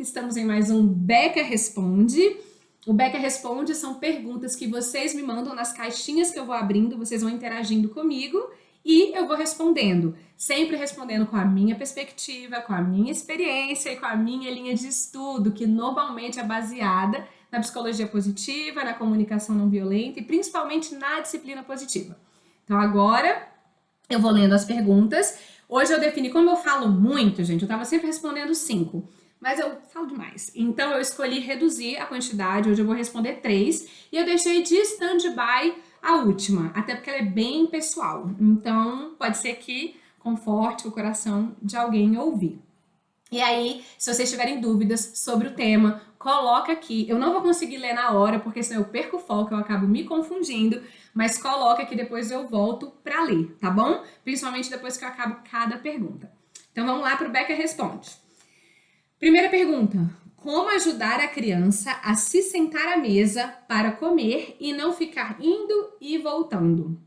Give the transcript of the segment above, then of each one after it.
Estamos em mais um Beca Responde. O Beca Responde são perguntas que vocês me mandam nas caixinhas que eu vou abrindo, vocês vão interagindo comigo e eu vou respondendo. Sempre respondendo com a minha perspectiva, com a minha experiência e com a minha linha de estudo, que normalmente é baseada na psicologia positiva, na comunicação não violenta e principalmente na disciplina positiva. Então agora eu vou lendo as perguntas. Hoje eu defini, como eu falo muito, gente, eu tava sempre respondendo 5, mas eu falo demais. Então eu escolhi reduzir a quantidade, hoje eu vou responder 3, e eu deixei de stand-by a última, até porque ela é bem pessoal. Então pode ser que conforte o coração de alguém ouvir. E aí, se vocês tiverem dúvidas sobre o tema, coloca aqui. Eu não vou conseguir ler na hora, porque senão eu perco o foco, eu acabo me confundindo, mas coloca que depois eu volto para ler, tá bom? Principalmente depois que eu acabo cada pergunta. Então vamos lá para o Beca Responde. Primeira pergunta: como ajudar a criança a se sentar à mesa para comer e não ficar indo e voltando?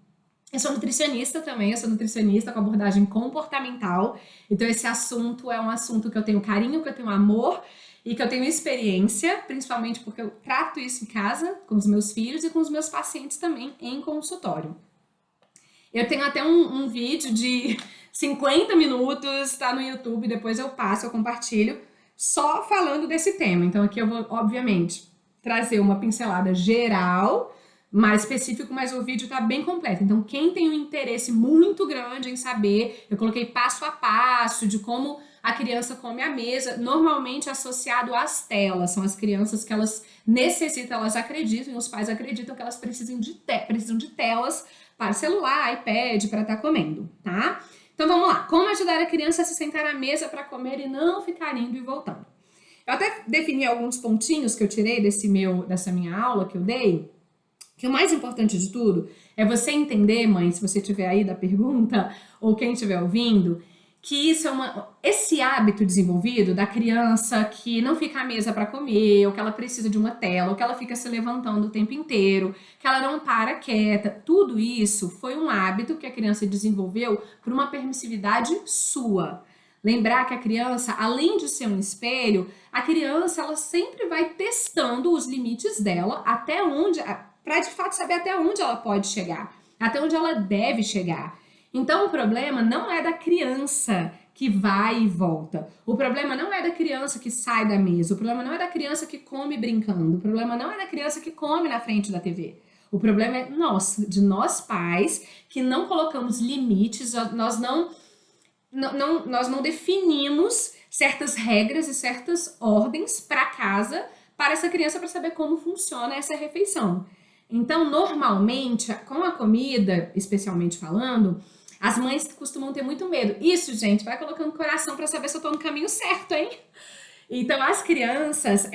Eu sou nutricionista também, eu sou nutricionista com abordagem comportamental, então esse assunto é um assunto que eu tenho carinho, que eu tenho amor e que eu tenho experiência, principalmente porque eu trato isso em casa, com os meus filhos e com os meus pacientes também em consultório. Eu tenho até um vídeo de 50 minutos, tá no YouTube, depois eu compartilho, só falando desse tema. Então aqui eu vou, obviamente, trazer uma pincelada geral, mais específico, mas o vídeo tá bem completo. Então, quem tem um interesse muito grande em saber, eu coloquei passo a passo de como a criança come à mesa, normalmente associado às telas. São as crianças que elas necessitam, elas acreditam, e os pais acreditam que elas precisam de telas para celular, iPad, para estar comendo, tá? Então, vamos lá. Como ajudar a criança a se sentar à mesa para comer e não ficar indo e voltando? Eu até defini alguns pontinhos que eu tirei dessa minha aula que eu dei, que o mais importante de tudo é você entender, mãe, se você estiver aí da pergunta, ou quem estiver ouvindo, que isso esse hábito desenvolvido da criança que não fica à mesa para comer, ou que ela precisa de uma tela, ou que ela fica se levantando o tempo inteiro, que ela não para quieta, tudo isso foi um hábito que a criança desenvolveu por uma permissividade sua. Lembrar que a criança, além de ser um espelho, a criança ela sempre vai testando os limites dela até onde, para de fato saber até onde ela pode chegar, até onde ela deve chegar. Então o problema não é da criança que vai e volta. O problema não é da criança que sai da mesa. O problema não é da criança que come brincando. O problema não é da criança que come na frente da TV. O problema é de nós pais, que não colocamos limites, nós não definimos certas regras e certas ordens para casa, para essa criança, para saber como funciona essa refeição. Então, normalmente, com a comida, especialmente falando, as mães costumam ter muito medo. Isso, gente, vai colocando coração para saber se eu tô no caminho certo, hein? Então, as crianças,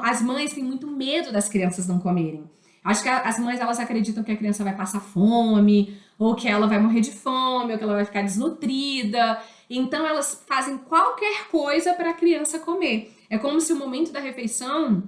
as mães têm muito medo das crianças não comerem. Acho que as mães, elas acreditam que a criança vai passar fome, ou que ela vai morrer de fome, ou que ela vai ficar desnutrida. Então, elas fazem qualquer coisa para a criança comer. É como se o momento da refeição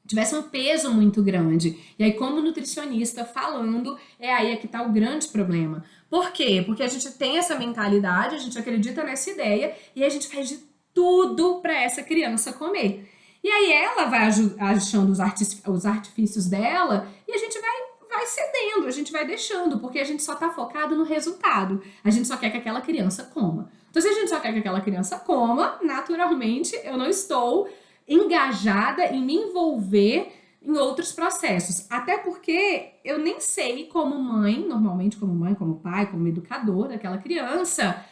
tivesse um peso muito grande. E aí, como nutricionista falando, é aí que tá o grande problema. Por quê? Porque a gente tem essa mentalidade, a gente acredita nessa ideia e a gente faz de tudo para essa criança comer. E aí ela vai achando os artifícios dela e a gente vai cedendo, a gente vai deixando, porque a gente só tá focado no resultado. A gente só quer que aquela criança coma. Então, se a gente só quer que aquela criança coma, naturalmente eu não estou engajada em me envolver em outros processos. Até porque eu nem sei como mãe, normalmente como mãe, como pai, como educador daquela criança,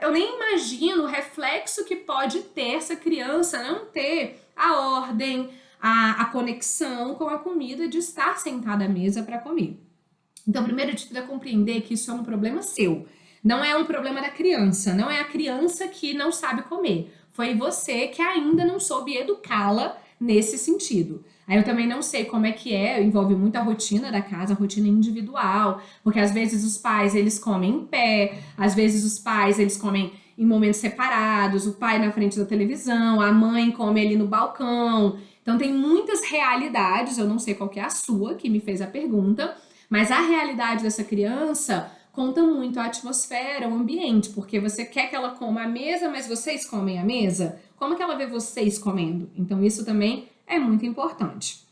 eu nem imagino o reflexo que pode ter essa criança não ter a ordem, a conexão com a comida de estar sentada à mesa para comer. Então, primeiro de tudo é compreender que isso é um problema seu. Não é um problema da criança, não é a criança que não sabe comer. Foi você que ainda não soube educá-la nesse sentido. Aí eu também não sei como é que envolve muito a rotina da casa, a rotina individual, porque às vezes os pais, eles comem em pé, às vezes os pais, eles comem em momentos separados, o pai na frente da televisão, a mãe come ali no balcão. Então tem muitas realidades, eu não sei qual que é a sua, que me fez a pergunta, mas a realidade dessa criança conta muito a atmosfera, o ambiente, porque você quer que ela coma à mesa, mas vocês comem à mesa? Como que ela vê vocês comendo? Então isso também é muito importante.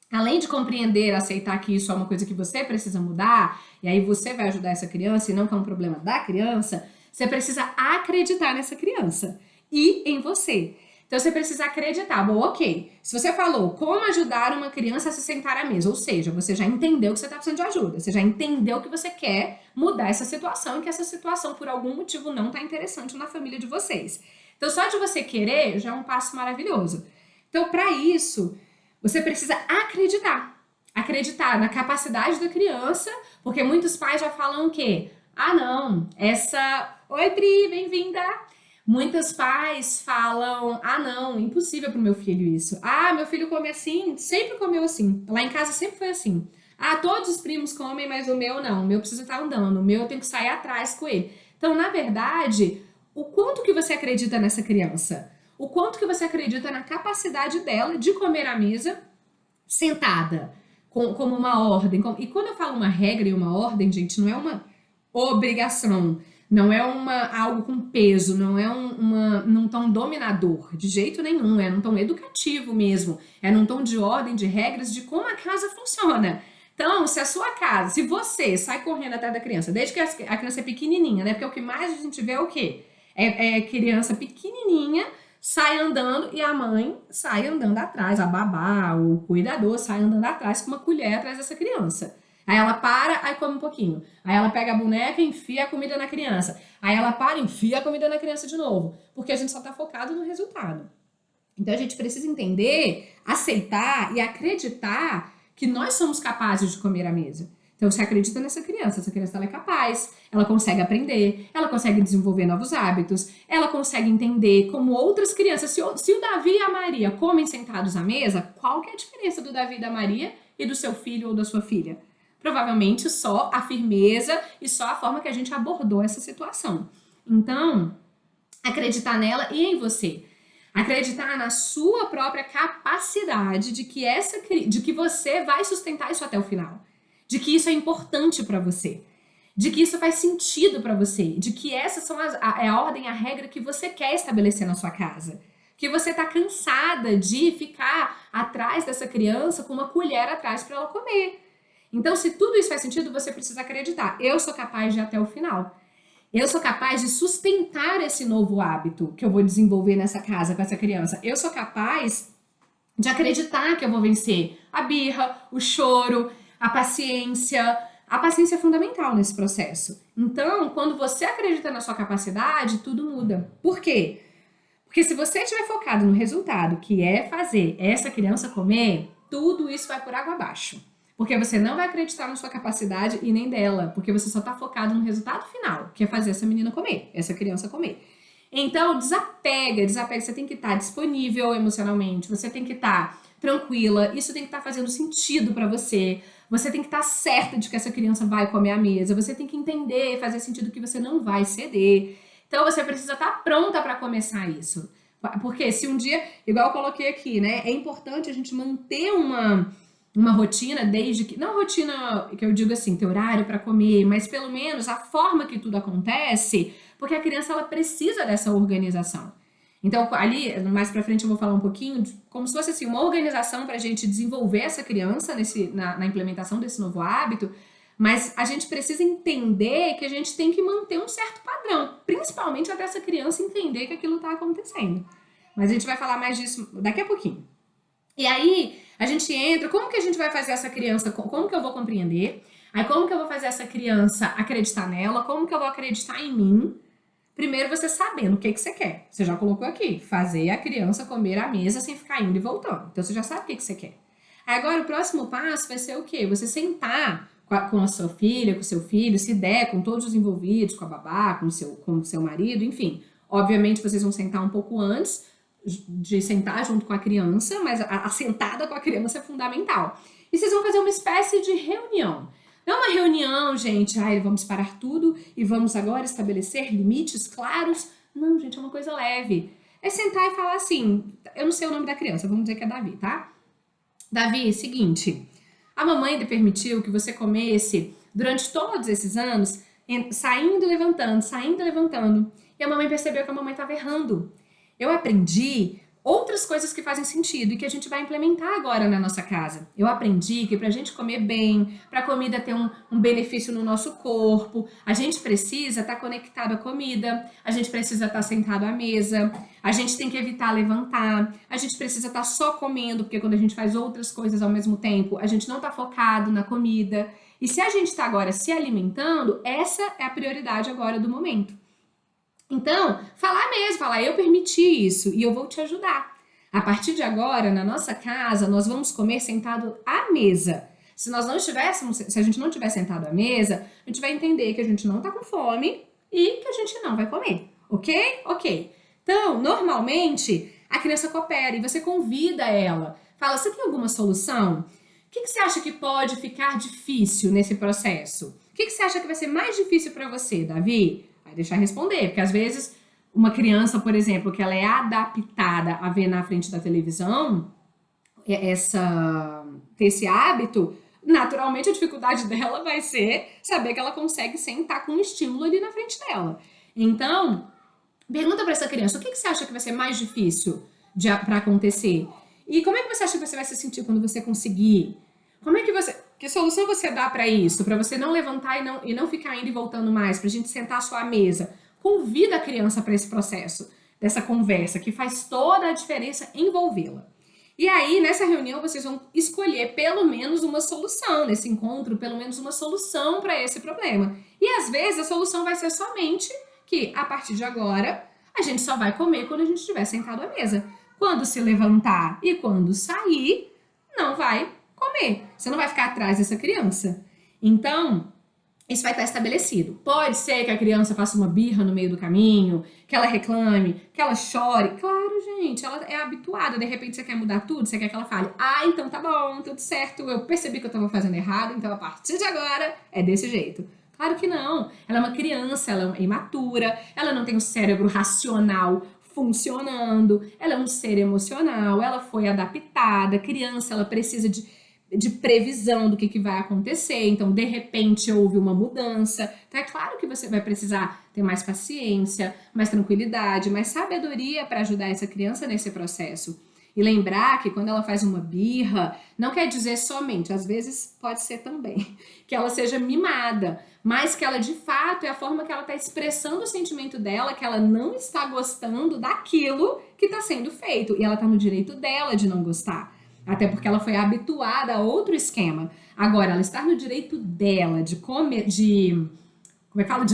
Além de compreender, aceitar que isso é uma coisa que você precisa mudar, e aí você vai ajudar essa criança e não que é um problema da criança, você precisa acreditar nessa criança e em você. Então você precisa acreditar. Bom, ok. Se você falou como ajudar uma criança a se sentar à mesa, ou seja, você já entendeu que você está precisando de ajuda, você já entendeu que você quer mudar essa situação e que essa situação, por algum motivo, não está interessante na família de vocês. Então, só de você querer já é um passo maravilhoso. Então, para isso, você precisa acreditar. Acreditar na capacidade da criança, porque muitos pais já falam o quê? Ah, não, Oi, Pri, bem-vinda! Muitos pais falam, ah não, impossível pro meu filho isso. Ah, meu filho come assim, sempre comeu assim. Lá em casa sempre foi assim. Ah, todos os primos comem, mas o meu não. O meu precisa estar andando, o meu eu tenho que sair atrás com ele. Então, na verdade, o quanto que você acredita nessa criança? O quanto que você acredita na capacidade dela de comer à mesa sentada, como uma ordem. E quando eu falo uma regra e uma ordem, gente, não é uma obrigação. Não é algo com peso, não é num tom dominador, de jeito nenhum, é num tom educativo mesmo, é num tom de ordem, de regras, de como a casa funciona. Então, se a sua casa, se você sai correndo atrás da criança, desde que a criança é pequenininha, né? Porque o que mais a gente vê é o quê? É criança pequenininha, sai andando e a mãe sai andando atrás, a babá, o cuidador sai andando atrás com uma colher atrás dessa criança. Aí ela para, aí come um pouquinho. Aí ela pega a boneca e enfia a comida na criança. Aí ela para e enfia a comida na criança de novo. Porque a gente só tá focado no resultado. Então a gente precisa entender, aceitar e acreditar que nós somos capazes de comer à mesa. Então você acredita nessa criança, essa criança ela é capaz, ela consegue aprender, ela consegue desenvolver novos hábitos, ela consegue entender como outras crianças, se o Davi e a Maria comem sentados à mesa, qual que é a diferença do Davi e da Maria e do seu filho ou da sua filha? Provavelmente só a firmeza e só a forma que a gente abordou essa situação. Então, acreditar nela e em você. Acreditar na sua própria capacidade de que você vai sustentar isso até o final. De que isso é importante para você. De que isso faz sentido para você. De que essas são a ordem, a regra que você quer estabelecer na sua casa. Que você tá cansada de ficar atrás dessa criança com uma colher atrás para ela comer. Então, se tudo isso faz sentido, você precisa acreditar. Eu sou capaz de ir até o final. Eu sou capaz de sustentar esse novo hábito que eu vou desenvolver nessa casa com essa criança. Eu sou capaz de acreditar que eu vou vencer a birra, o choro, a paciência. A paciência é fundamental nesse processo. Então, quando você acredita na sua capacidade, tudo muda. Por quê? Porque se você estiver focado no resultado, que é fazer essa criança comer, tudo isso vai por água abaixo. Porque você não vai acreditar na sua capacidade e nem dela, porque você só está focado no resultado final, que é fazer essa menina comer, essa criança comer. Então, desapega, você tem que estar disponível emocionalmente, você tem que estar tranquila, isso tem que estar fazendo sentido para você, você tem que estar certa de que essa criança vai comer à mesa, você tem que entender, fazer sentido que você não vai ceder. Então, você precisa estar pronta para começar isso. Porque se um dia, igual eu coloquei aqui, né, é importante a gente manter uma rotina, desde que, não rotina que eu digo assim, ter horário para comer, mas pelo menos a forma que tudo acontece, porque a criança ela precisa dessa organização. Então, ali, mais pra frente eu vou falar um pouquinho, como se fosse assim, uma organização pra gente desenvolver essa criança na implementação desse novo hábito, mas a gente precisa entender que a gente tem que manter um certo padrão, principalmente até essa criança entender que aquilo tá acontecendo. Mas a gente vai falar mais disso daqui a pouquinho. E aí, a gente entra, como que a gente vai fazer essa criança, como que eu vou compreender? Aí, como que eu vou fazer essa criança acreditar nela? Como que eu vou acreditar em mim? Primeiro, você sabendo o que você quer. Você já colocou aqui, fazer a criança comer à mesa sem ficar indo e voltando. Então, você já sabe o que você quer. Aí, agora, o próximo passo vai ser o quê? Você sentar com a sua filha, com o seu filho, se der, com todos os envolvidos, com a babá, com o seu marido, enfim. Obviamente, vocês vão sentar um pouco antes, de sentar junto com a criança, mas a sentada com a criança é fundamental. E vocês vão fazer uma espécie de reunião. Não é uma reunião, gente, vamos parar tudo e vamos agora estabelecer limites claros. Não, gente, é uma coisa leve. É sentar e falar assim, eu não sei o nome da criança, vamos dizer que é Davi, tá? Davi, seguinte, a mamãe lhe permitiu que você comesse durante todos esses anos, saindo e levantando, e a mamãe percebeu que a mamãe estava errando. eu aprendi outras coisas que fazem sentido e que a gente vai implementar agora na nossa casa. Eu aprendi que para a gente comer bem, para a comida ter um benefício no nosso corpo, a gente precisa estar conectado à comida, a gente precisa estar sentado à mesa, a gente tem que evitar levantar, a gente precisa estar só comendo, porque quando a gente faz outras coisas ao mesmo tempo, a gente não está focado na comida. E se a gente está agora se alimentando, essa é a prioridade agora do momento. Então, falar mesmo, falar, eu permiti isso e eu vou te ajudar. A partir de agora, na nossa casa, nós vamos comer sentado à mesa. Se a gente não estiver sentado à mesa, a gente vai entender que a gente não está com fome e que a gente não vai comer, ok? Ok. Então, normalmente, a criança coopera e você convida ela. Fala, você tem alguma solução? O que você acha que pode ficar difícil nesse processo? O que você acha que vai ser mais difícil para você, Davi? Vai deixar responder, porque às vezes uma criança, por exemplo, que ela é adaptada a ver na frente da televisão, ter esse hábito, naturalmente a dificuldade dela vai ser saber que ela consegue sentar com um estímulo ali na frente dela. Então, pergunta para essa criança, o que você acha que vai ser mais difícil para acontecer? E como é que você acha que você vai se sentir quando você conseguir? Que solução você dá para isso? Para você não levantar e não ficar indo e voltando mais, para a gente sentar à sua mesa. Convida a criança para esse processo, dessa conversa, que faz toda a diferença envolvê-la. E aí, nessa reunião, vocês vão escolher pelo menos uma solução, nesse encontro, pelo menos uma solução para esse problema. E às vezes a solução vai ser somente que, a partir de agora, a gente só vai comer quando a gente estiver sentado à mesa. Quando se levantar e quando sair, não vai comer. Você não vai ficar atrás dessa criança. Então, isso vai estar estabelecido. Pode ser que a criança faça uma birra no meio do caminho, que ela reclame, que ela chore. Claro, gente, ela é habituada. De repente você quer mudar tudo, você quer que ela fale, então tá bom, tudo certo, eu percebi que eu tava fazendo errado, então a partir de agora é desse jeito. Claro que não. Ela é uma criança, ela é imatura, ela não tem o cérebro racional funcionando, ela é um ser emocional, ela foi adaptada, criança, ela precisa de previsão do que vai acontecer, então de repente houve uma mudança, então é claro que você vai precisar ter mais paciência, mais tranquilidade, mais sabedoria para ajudar essa criança nesse processo. E lembrar que quando ela faz uma birra, não quer dizer somente, às vezes pode ser também, que ela seja mimada, mas que ela de fato é a forma que ela está expressando o sentimento dela, que ela não está gostando daquilo que está sendo feito, e ela está no direito dela de não gostar. Até porque ela foi habituada a outro esquema. Agora, ela estar no direito dela de comer, de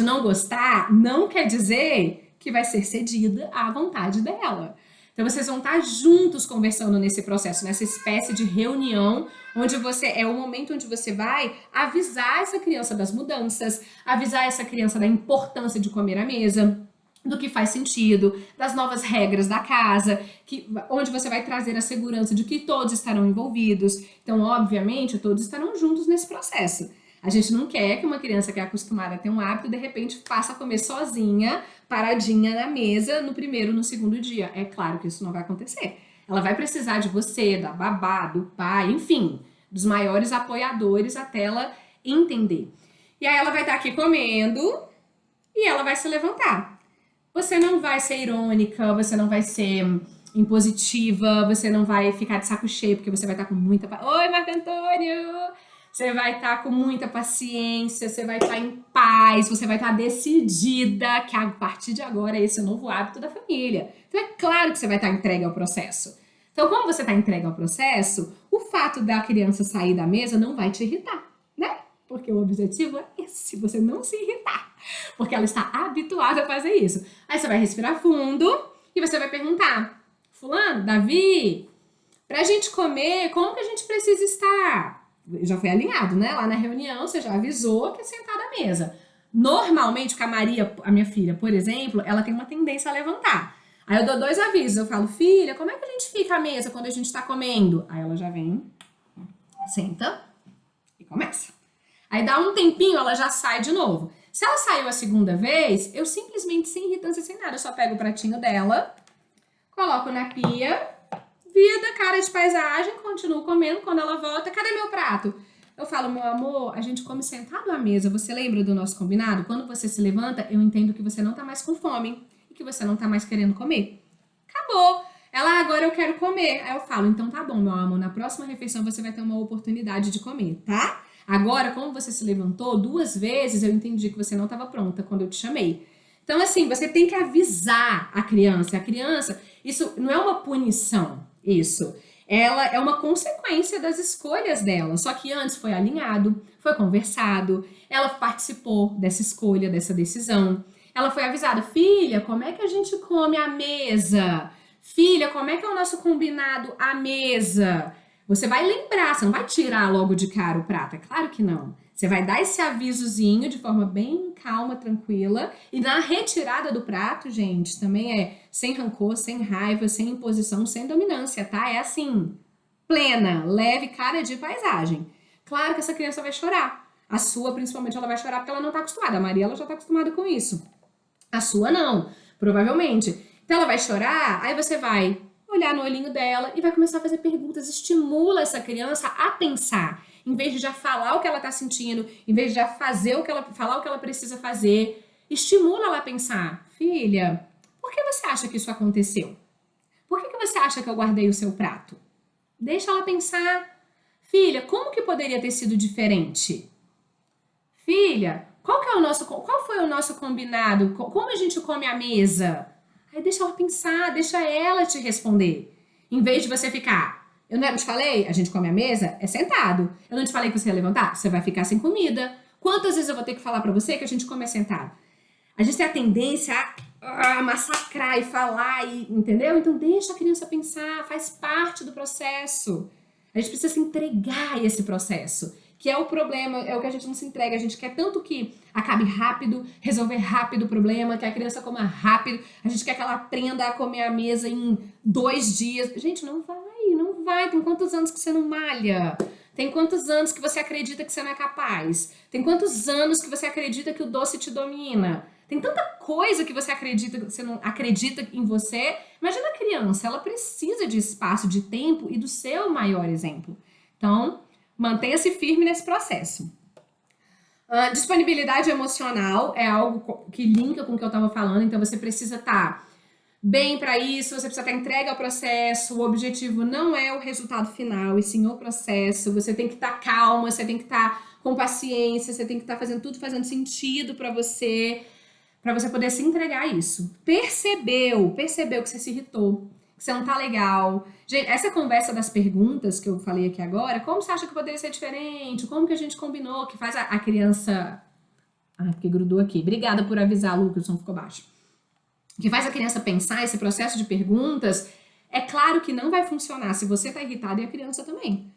não gostar, não quer dizer que vai ser cedida à vontade dela. Então, vocês vão estar juntos conversando nesse processo, nessa espécie de reunião, onde é o momento onde você vai avisar essa criança das mudanças, avisar essa criança da importância de comer à mesa, do que faz sentido, das novas regras da casa, onde você vai trazer a segurança de que todos estarão envolvidos. Então, obviamente, todos estarão juntos nesse processo. A gente não quer que uma criança que é acostumada a ter um hábito, de repente, passe a comer sozinha, paradinha na mesa, no primeiro, no segundo dia. É claro que isso não vai acontecer. Ela vai precisar de você, da babá, do pai, enfim, dos maiores apoiadores até ela entender. E aí ela vai estar aqui comendo e ela vai se levantar. Você não vai ser irônica, você não vai ser impositiva, você não vai ficar de saco cheio, porque você vai estar com muita... Oi, Marco Antônio! Você vai estar com muita paciência, você vai estar em paz, você vai estar decidida que a partir de agora esse é o novo hábito da família. Então é claro que você vai estar entregue ao processo. Então, como você está entregue ao processo, o fato da criança sair da mesa não vai te irritar, né? Porque o objetivo é esse, você não se irritar. Porque ela está habituada a fazer isso. Aí você vai respirar fundo e você vai perguntar, fulano, Davi, pra gente comer, como que a gente precisa estar? Já foi alinhado, né? Lá na reunião você já avisou que é sentada à mesa. Normalmente, com a Maria, a minha filha, por exemplo, ela tem uma tendência a levantar. Aí eu dou 2 avisos, eu falo, filha, como é que a gente fica à mesa quando a gente tá comendo? Aí ela já vem, senta e começa. Aí dá um tempinho, ela já sai de novo. Se ela saiu a segunda vez, eu simplesmente, sem irritância, sem nada, eu só pego o pratinho dela, coloco na pia, vida, cara de paisagem, continuo comendo. Quando ela volta, cadê meu prato? Eu falo, meu amor, a gente come sentado à mesa. Você lembra do nosso combinado? Quando você se levanta, eu entendo que você não tá mais com fome e que você não tá mais querendo comer. acabou. Ela, agora eu quero comer. Aí eu falo, então tá bom, meu amor, na próxima refeição você vai ter uma oportunidade de comer, tá? Agora, como você se levantou 2 vezes, eu entendi que você não estava pronta quando eu te chamei. Então, assim, você tem que avisar a criança. A criança, isso não é uma punição, isso. Ela é uma consequência das escolhas dela. Só que antes foi alinhado, foi conversado, ela participou dessa escolha, dessa decisão. Ela foi avisada, filha, como é que a gente come à mesa? Filha, como é que é o nosso combinado à mesa? Você vai lembrar, você não vai tirar logo de cara o prato, é claro que não. Você vai dar esse avisozinho de forma bem calma, tranquila. E na retirada do prato, gente, também é sem rancor, sem raiva, sem imposição, sem dominância, tá? É assim, plena, leve, cara de paisagem. Claro que essa criança vai chorar. A sua, principalmente, ela vai chorar porque ela não tá acostumada. A Maria, ela já tá acostumada com isso. A sua, não, provavelmente. Então, ela vai chorar, aí você vai olhar no olhinho dela e vai começar a fazer perguntas. Estimula essa criança a pensar. Em vez de já falar o que ela tá sentindo, em vez de já falar o que ela precisa fazer, estimula ela a pensar. Filha, por que você acha que isso aconteceu? Por que você acha que eu guardei o seu prato? Deixa ela pensar. Filha, como que poderia ter sido diferente? Filha, qual foi o nosso combinado? Como a gente come à mesa? Aí deixa ela pensar, deixa ela te responder. Em vez de você ficar, eu não te falei, a gente come à mesa, é sentado. Eu não te falei que você ia levantar? Você vai ficar sem comida. Quantas vezes eu vou ter que falar pra você que a gente come sentado? A gente tem a tendência a massacrar e falar, entendeu? Então deixa a criança pensar, faz parte do processo. A gente precisa se entregar a esse processo, que é o problema, é o que a gente não se entrega. A gente quer tanto que acabe rápido, resolver rápido o problema, que a criança coma rápido, a gente quer que ela aprenda a comer à mesa em 2 dias. Gente, não vai. Tem quantos anos que você não malha? Tem quantos anos que você acredita que você não é capaz? Tem quantos anos que você acredita que o doce te domina? Tem tanta coisa que você acredita, que você não acredita em você. Imagina a criança, ela precisa de espaço, de tempo e do seu maior exemplo. Então, mantenha-se firme nesse processo. Disponibilidade emocional é algo que linka com o que eu estava falando, então você precisa estar bem para isso, você precisa estar entregue ao processo. O objetivo não é o resultado final, e sim o processo. Você tem que estar calma, você tem que estar com paciência, você tem que estar fazendo tudo fazendo sentido para você poder se entregar a isso. Percebeu que você se irritou, que você não tá legal. Gente, essa conversa das perguntas que eu falei aqui agora, como você acha que poderia ser diferente? Como que a gente combinou? Que faz a criança... Ah, porque grudou aqui. Obrigada por avisar, Lucas, o som ficou baixo. Que faz a criança pensar, esse processo de perguntas, é claro que não vai funcionar se você tá irritado e a criança também.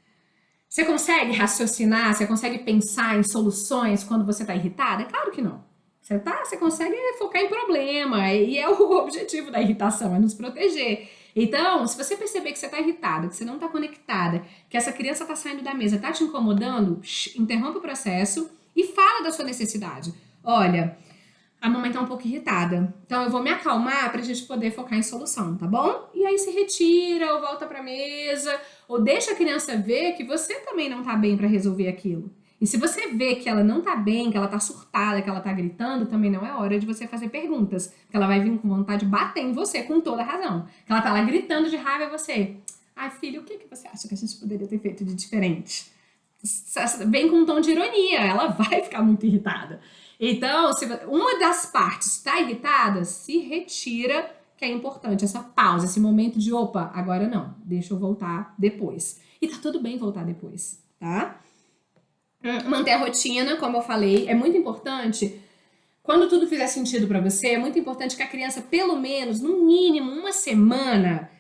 Você consegue raciocinar, você consegue pensar em soluções quando você tá irritada? É claro que não. Você consegue focar em problema, e é o objetivo da irritação, é nos proteger. Então, se você perceber que você está irritada, que você não está conectada, que essa criança está saindo da mesa, está te incomodando, interrompa o processo e fala da sua necessidade. Olha, a mamãe tá um pouco irritada, então eu vou me acalmar pra gente poder focar em solução, tá bom? E aí se retira, ou volta pra mesa, ou deixa a criança ver que você também não tá bem pra resolver aquilo. E se você vê que ela não tá bem, que ela tá surtada, que ela tá gritando, também não é hora de você fazer perguntas. Porque ela vai vir com vontade de bater em você, com toda razão. Que ela tá lá gritando de raiva a você. Ai, filho, o que você acha que a gente poderia ter feito de diferente? Vem com um tom de ironia, ela vai ficar muito irritada. Então, se uma das partes está irritada, se retira, que é importante, essa pausa, esse momento de, opa, agora não, deixa eu voltar depois. E tá tudo bem voltar depois, tá? Manter a rotina, como eu falei, é muito importante. Quando tudo fizer sentido para você, é muito importante que a criança, pelo menos, no mínimo, 1 semana,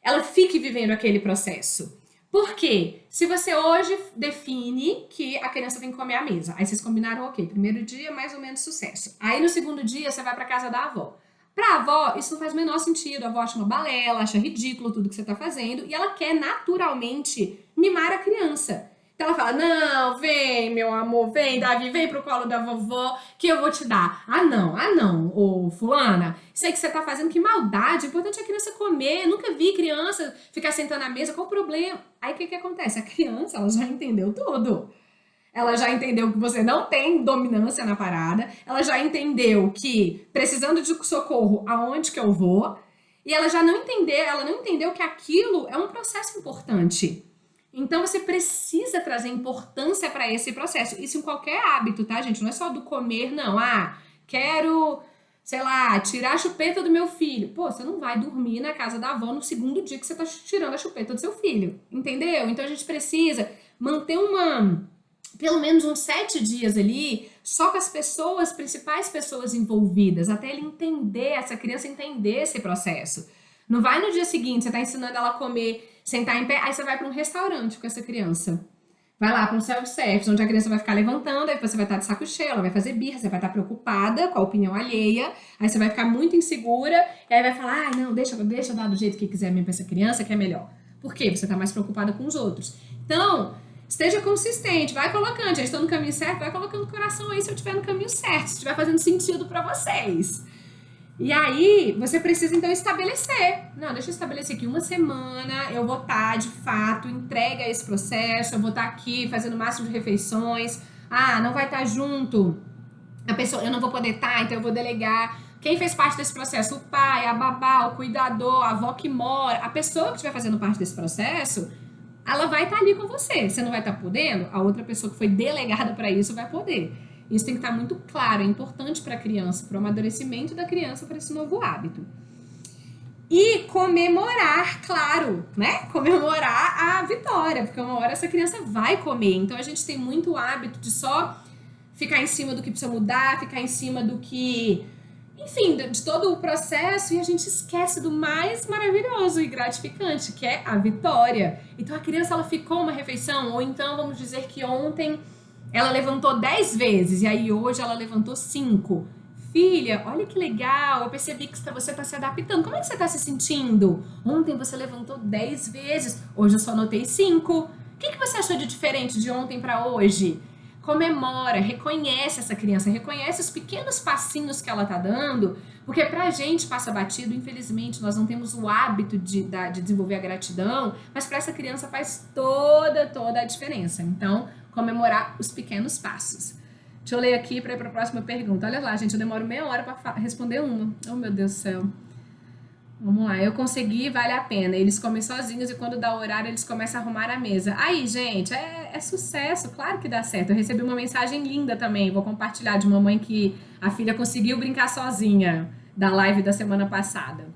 ela fique vivendo aquele processo. Por quê? Se você hoje define que a criança tem que comer à mesa, aí vocês combinaram, ok, primeiro dia, mais ou menos sucesso. Aí no segundo dia, você vai para casa da avó. Pra avó, isso não faz o menor sentido. A avó acha uma balela, acha ridículo tudo que você tá fazendo, e ela quer naturalmente mimar a criança. Então ela fala, não, vem meu amor, vem Davi, vem pro colo da vovó que eu vou te dar. Ah não, ô fulana, isso aí que você tá fazendo, que maldade, o importante é a criança comer, eu nunca vi criança ficar sentando à mesa, qual o problema? Aí o que acontece? A criança, ela já entendeu tudo. Ela já entendeu que você não tem dominância na parada, ela já entendeu que precisando de socorro, aonde que eu vou? E ela não entendeu que aquilo é um processo importante. Então você precisa trazer importância para esse processo. Isso em qualquer hábito, tá, gente? Não é só do comer, não. Ah, quero, sei lá, tirar a chupeta do meu filho. Pô, você não vai dormir na casa da avó no segundo dia que você tá tirando a chupeta do seu filho. Entendeu? Então a gente precisa manter pelo menos uns 7 dias ali, só com as pessoas, principais pessoas envolvidas, até ele entender, essa criança entender esse processo. Não vai no dia seguinte, você tá ensinando ela a comer, sentar em pé, aí você vai para um restaurante com essa criança. Vai lá para um self-service, onde a criança vai ficar levantando, aí você vai estar de saco cheio, ela vai fazer birra, você vai estar preocupada com a opinião alheia, aí você vai ficar muito insegura, e aí vai falar, não, deixa eu dar do jeito que quiser mesmo pra essa criança, que é melhor. Por quê? Você tá mais preocupada com os outros. Então, esteja consistente, vai colocando, já estou no caminho certo, vai colocando o coração aí se eu estiver no caminho certo, se estiver fazendo sentido para vocês. E aí, você precisa então estabelecer. Não, deixa eu estabelecer aqui 1 semana, eu vou estar, de fato, entregue a esse processo, eu vou estar aqui fazendo o máximo de refeições. Ah, não vai estar junto a pessoa, eu não vou poder estar, então eu vou delegar. Quem fez parte desse processo? O pai, a babá, o cuidador, a avó que mora, a pessoa que estiver fazendo parte desse processo, ela vai estar ali com você. Você não vai estar podendo, a outra pessoa que foi delegada para isso vai poder. Isso tem que estar muito claro, é importante para a criança, para o amadurecimento da criança, para esse novo hábito. E comemorar, claro, né? Comemorar a vitória, porque uma hora essa criança vai comer. Então a gente tem muito hábito de só ficar em cima do que precisa mudar, ficar em cima do que... Enfim, de todo o processo, e a gente esquece do mais maravilhoso e gratificante, que é a vitória. Então a criança, ela ficou uma refeição, ou então vamos dizer que ontem ela levantou 10 vezes, e aí hoje ela levantou 5. Filha, olha que legal, eu percebi que você está se adaptando. Como é que você está se sentindo? Ontem você levantou 10 vezes, hoje eu só anotei 5. O que você achou de diferente de ontem para hoje? Comemora, reconhece essa criança, reconhece os pequenos passinhos que ela tá dando, porque pra gente passa batido, infelizmente, nós não temos o hábito de desenvolver a gratidão, mas pra essa criança faz toda a diferença. Então, comemorar os pequenos passos. Deixa eu ler aqui para ir para a próxima pergunta. Olha lá, gente, eu demoro meia hora para responder uma. Oh, meu Deus do céu. Vamos lá, eu consegui, vale a pena. Eles comem sozinhos e quando dá o horário eles começam a arrumar a mesa. Aí, gente, é sucesso, claro que dá certo. Eu recebi uma mensagem linda também, vou compartilhar, de uma mãe que a filha conseguiu brincar sozinha, da live da semana passada.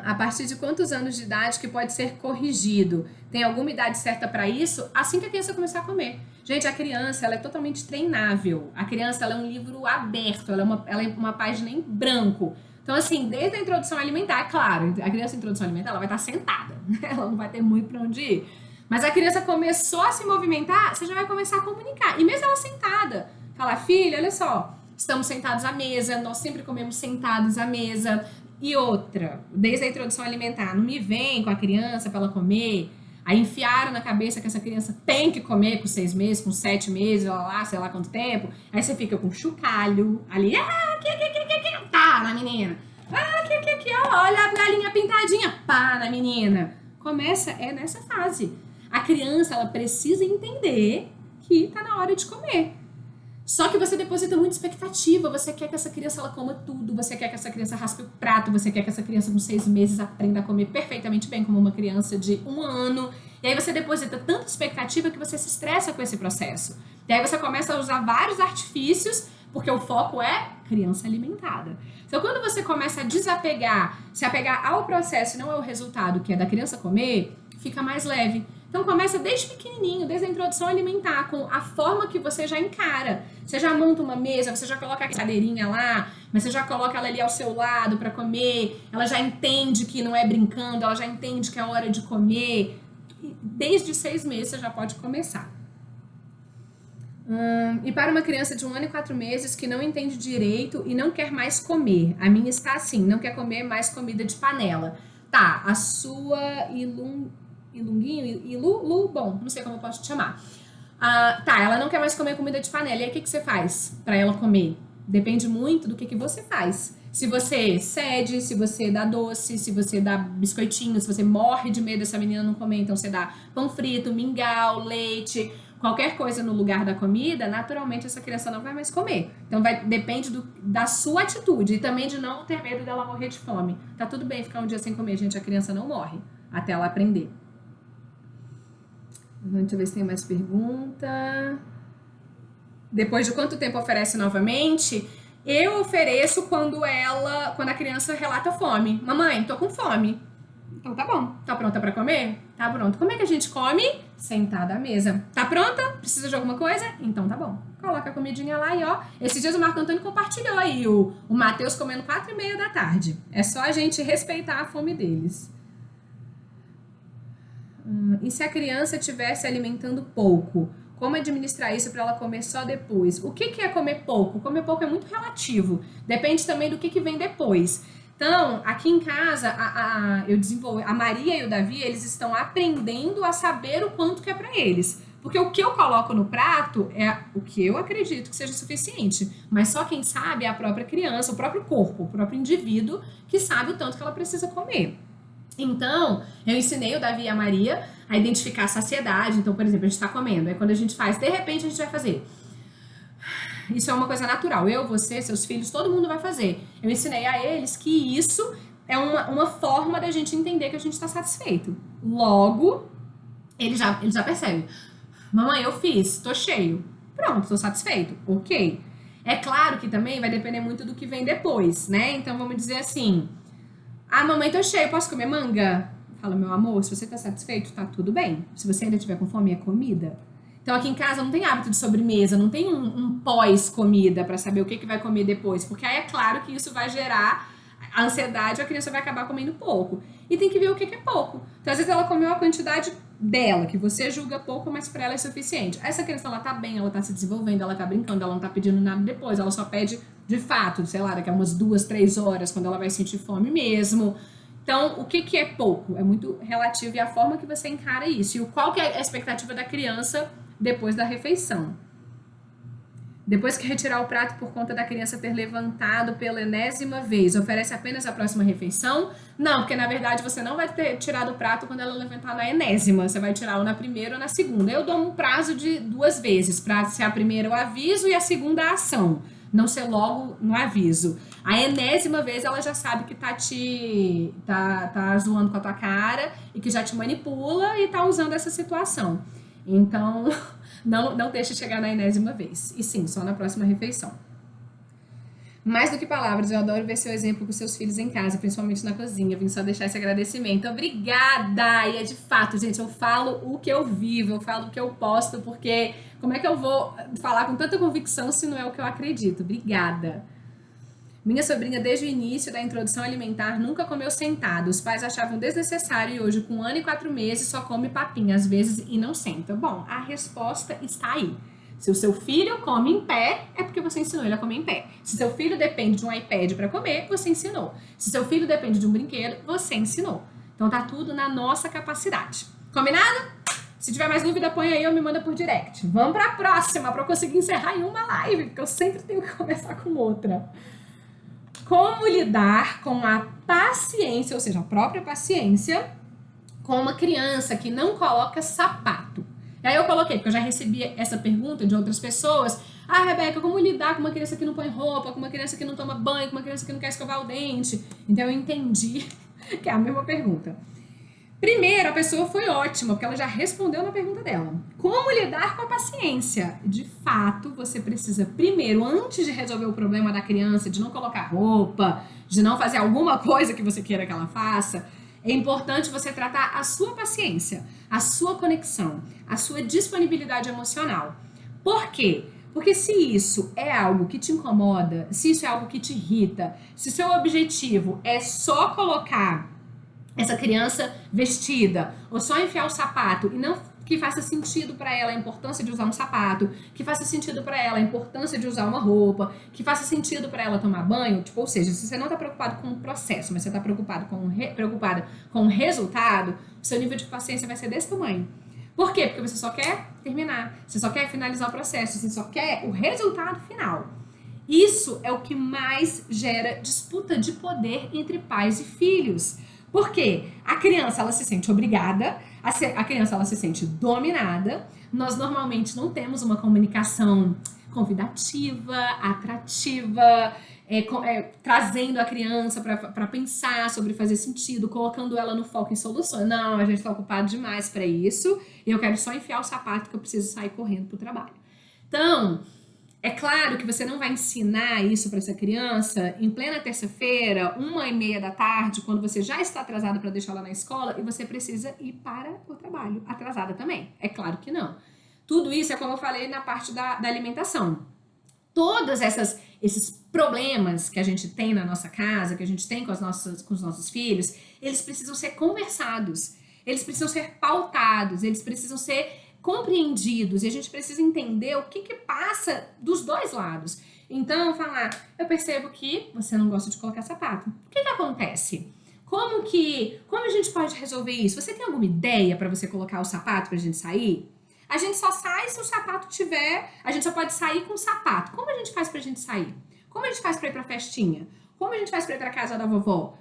A partir de quantos anos de idade que pode ser corrigido? Tem alguma idade certa para isso? Assim que a criança começar a comer. Gente, a criança, ela é totalmente treinável. A criança, ela é um livro aberto, ela é uma página em branco. Então, assim, desde a introdução alimentar, claro, a criança em introdução alimentar, ela vai estar sentada, ela não vai ter muito para onde ir. Mas a criança começou a se movimentar, você já vai começar a comunicar. E mesmo ela sentada, falar, filha, olha só, estamos sentados à mesa, nós sempre comemos sentados à mesa. E outra, desde a introdução alimentar, não me vem com a criança para ela comer. Aí enfiaram na cabeça que essa criança tem que comer com 6 meses, com 7 meses, lá, sei lá quanto tempo. Aí você fica com chocalho ali, tá na menina. Olha a galinha pintadinha, pá na menina. Começa, nessa fase. A criança, ela precisa entender que tá na hora de comer. Só que você deposita muita expectativa, você quer que essa criança ela coma tudo, você quer que essa criança raspe o prato, você quer que essa criança com 6 meses aprenda a comer perfeitamente bem como uma criança de 1 ano. E aí você deposita tanta expectativa que você se estressa com esse processo. E aí você começa a usar vários artifícios, porque o foco é criança alimentada. Então quando você começa a desapegar, se apegar ao processo e não ao resultado, que é da criança comer, fica mais leve. Então começa desde pequenininho, desde a introdução alimentar, com a forma que você já encara. Você já monta uma mesa, você já coloca a cadeirinha lá, mas você já coloca ela ali ao seu lado para comer. Ela já entende que não é brincando, ela já entende que é hora de comer. Desde 6 meses você já pode começar. E para uma criança de 1 ano e 4 meses que não entende direito e não quer mais comer. A minha está assim, não quer comer mais comida de panela. Tá, a sua bom, não sei como eu posso te chamar. Tá, ela não quer mais comer comida de panela. E aí o que você faz para ela comer? Depende muito do que você faz. Se você cede, se você dá doce, se você dá biscoitinho, se você morre de medo dessa menina não comer, então você dá pão frito, mingau, leite. qualquer coisa no lugar da comida, naturalmente essa criança não vai mais comer. Então depende da sua atitude e também de não ter medo dela morrer de fome. Tá tudo bem ficar um dia sem comer, gente, a criança não morre até ela aprender. Deixa eu ver se tem mais pergunta. Depois de quanto tempo oferece novamente? Eu ofereço quando a criança relata fome. Mamãe, tô com fome. Então tá bom. Tá pronta pra comer? Tá pronto. Como é que a gente come? Sentada à mesa. Tá pronta? Precisa de alguma coisa? Então tá bom. Coloca a comidinha lá e ó. Esses dias o Marco Antônio compartilhou aí o Matheus comendo 4:30 da tarde. É só a gente respeitar a fome deles. E se a criança estiver se alimentando pouco? Como administrar isso para ela comer só depois? O que é comer pouco? Comer pouco é muito relativo. Depende também do que vem depois. Então, aqui em casa, a Maria e o Davi, eles estão aprendendo a saber o quanto que é para eles. Porque o que eu coloco no prato é o que eu acredito que seja suficiente. Mas só quem sabe é a própria criança, o próprio corpo, o próprio indivíduo que sabe o tanto que ela precisa comer. Então, eu ensinei o Davi e a Maria a identificar a saciedade. Então, por exemplo, a gente tá comendo. Aí quando a gente faz, de repente a gente vai fazer. Isso é uma coisa natural. Eu, você, seus filhos, todo mundo vai fazer. Eu ensinei a eles que isso é uma forma da gente entender que a gente está satisfeito. Logo, eles já percebem. Mamãe, eu fiz, tô cheio. Pronto, tô satisfeito. Ok. É claro que também vai depender muito do que vem depois, né? Então, vamos dizer assim... Ah, mamãe, tô cheio, posso comer manga? Fala, meu amor, se você tá satisfeito, tá tudo bem. Se você ainda tiver com fome, é comida. Então, aqui em casa não tem hábito de sobremesa, não tem um pós-comida pra saber o que vai comer depois. Porque aí é claro que isso vai gerar a ansiedade e a criança vai acabar comendo pouco. E tem que ver o que é pouco. Então, às vezes ela comeu a quantidade dela, que você julga pouco, mas pra ela é suficiente. Essa criança, ela tá bem, ela tá se desenvolvendo, ela tá brincando, ela não tá pedindo nada depois, ela só pede de fato, sei lá, daqui a umas 2, 3 horas, quando ela vai sentir fome mesmo. Então, o que é pouco? É muito relativo e a forma que você encara isso. E qual que é a expectativa da criança depois da refeição. Depois que retirar o prato por conta da criança ter levantado pela enésima vez, oferece apenas a próxima refeição? Não, porque na verdade você não vai ter tirado o prato quando ela levantar na enésima. Você vai tirar ou na primeira ou na segunda. Eu dou um prazo de 2 vezes, para ser a primeira o aviso e a segunda a ação. Não ser logo no aviso. A enésima vez ela já sabe que tá zoando com a tua cara e que já te manipula e tá usando essa situação. Então, não deixe chegar na enésima vez. E sim, só na próxima refeição. Mais do que palavras, eu adoro ver seu exemplo com seus filhos em casa, principalmente na cozinha. Vim só deixar esse agradecimento. Obrigada! E é de fato, gente, eu falo o que eu vivo, eu falo o que eu posto, porque como é que eu vou falar com tanta convicção se não é o que eu acredito? Obrigada! Minha sobrinha, desde o início da introdução alimentar, nunca comeu sentada. Os pais achavam desnecessário e hoje, com 1 ano e 4 meses, só come papinha, às vezes, e não senta. Bom, a resposta está aí. Se o seu filho come em pé, é porque você ensinou ele a comer em pé. Se seu filho depende de um iPad para comer, você ensinou. Se seu filho depende de um brinquedo, você ensinou. Então tá tudo na nossa capacidade. Combinado? Se tiver mais dúvida, põe aí ou me manda por direct. Vamos para a próxima, para eu conseguir encerrar em uma live, porque eu sempre tenho que começar com outra. Como lidar com a paciência, ou seja, a própria paciência, com uma criança que não coloca sapato? E aí eu coloquei, porque eu já recebi essa pergunta de outras pessoas. Ah, Rebeca, como lidar com uma criança que não põe roupa, com uma criança que não toma banho, com uma criança que não quer escovar o dente? Então eu entendi que é a mesma pergunta. Primeiro, a pessoa foi ótima, porque ela já respondeu na pergunta dela. Como lidar com a paciência? De fato, você precisa primeiro, antes de resolver o problema da criança, de não colocar roupa, de não fazer alguma coisa que você queira que ela faça, é importante você tratar a sua paciência, a sua conexão, a sua disponibilidade emocional. Por quê? Porque se isso é algo que te incomoda, se isso é algo que te irrita, se seu objetivo é só colocar essa criança vestida, ou só enfiar o sapato, e não que faça sentido para ela a importância de usar um sapato, que faça sentido para ela a importância de usar uma roupa, que faça sentido para ela tomar banho, tipo, ou seja, se você não está preocupado com o processo, mas você está preocupada com o resultado, o seu nível de paciência vai ser desse tamanho. Por quê? Porque você só quer terminar, você só quer finalizar o processo, você só quer o resultado final. Isso é o que mais gera disputa de poder entre pais e filhos. Por quê? A criança, ela se sente obrigada, a criança, ela se sente dominada. Nós normalmente não temos uma comunicação convidativa, atrativa, trazendo a criança para pensar sobre fazer sentido, colocando ela no foco em soluções. Não, a gente está ocupado demais para isso e eu quero só enfiar o sapato que eu preciso sair correndo para o trabalho. Então, é claro que você não vai ensinar isso para essa criança em plena terça-feira, 1h30 da tarde, quando você já está atrasada para deixar ela na escola e você precisa ir para o trabalho atrasada também. É claro que não. Tudo isso é como eu falei na parte da alimentação. Todos esses problemas que a gente tem na nossa casa, que a gente tem com os nossos filhos, eles precisam ser conversados, eles precisam ser pautados, eles precisam ser compreendidos, e a gente precisa entender o que passa dos dois lados. Então, falar, eu percebo que você não gosta de colocar sapato. O que acontece? Como a gente pode resolver isso? Você tem alguma ideia para você colocar o sapato pra gente sair? A gente só sai se o sapato tiver, a gente só pode sair com o sapato. Como a gente faz pra gente sair? Como a gente faz pra ir pra festinha? Como a gente faz pra ir pra casa da vovó?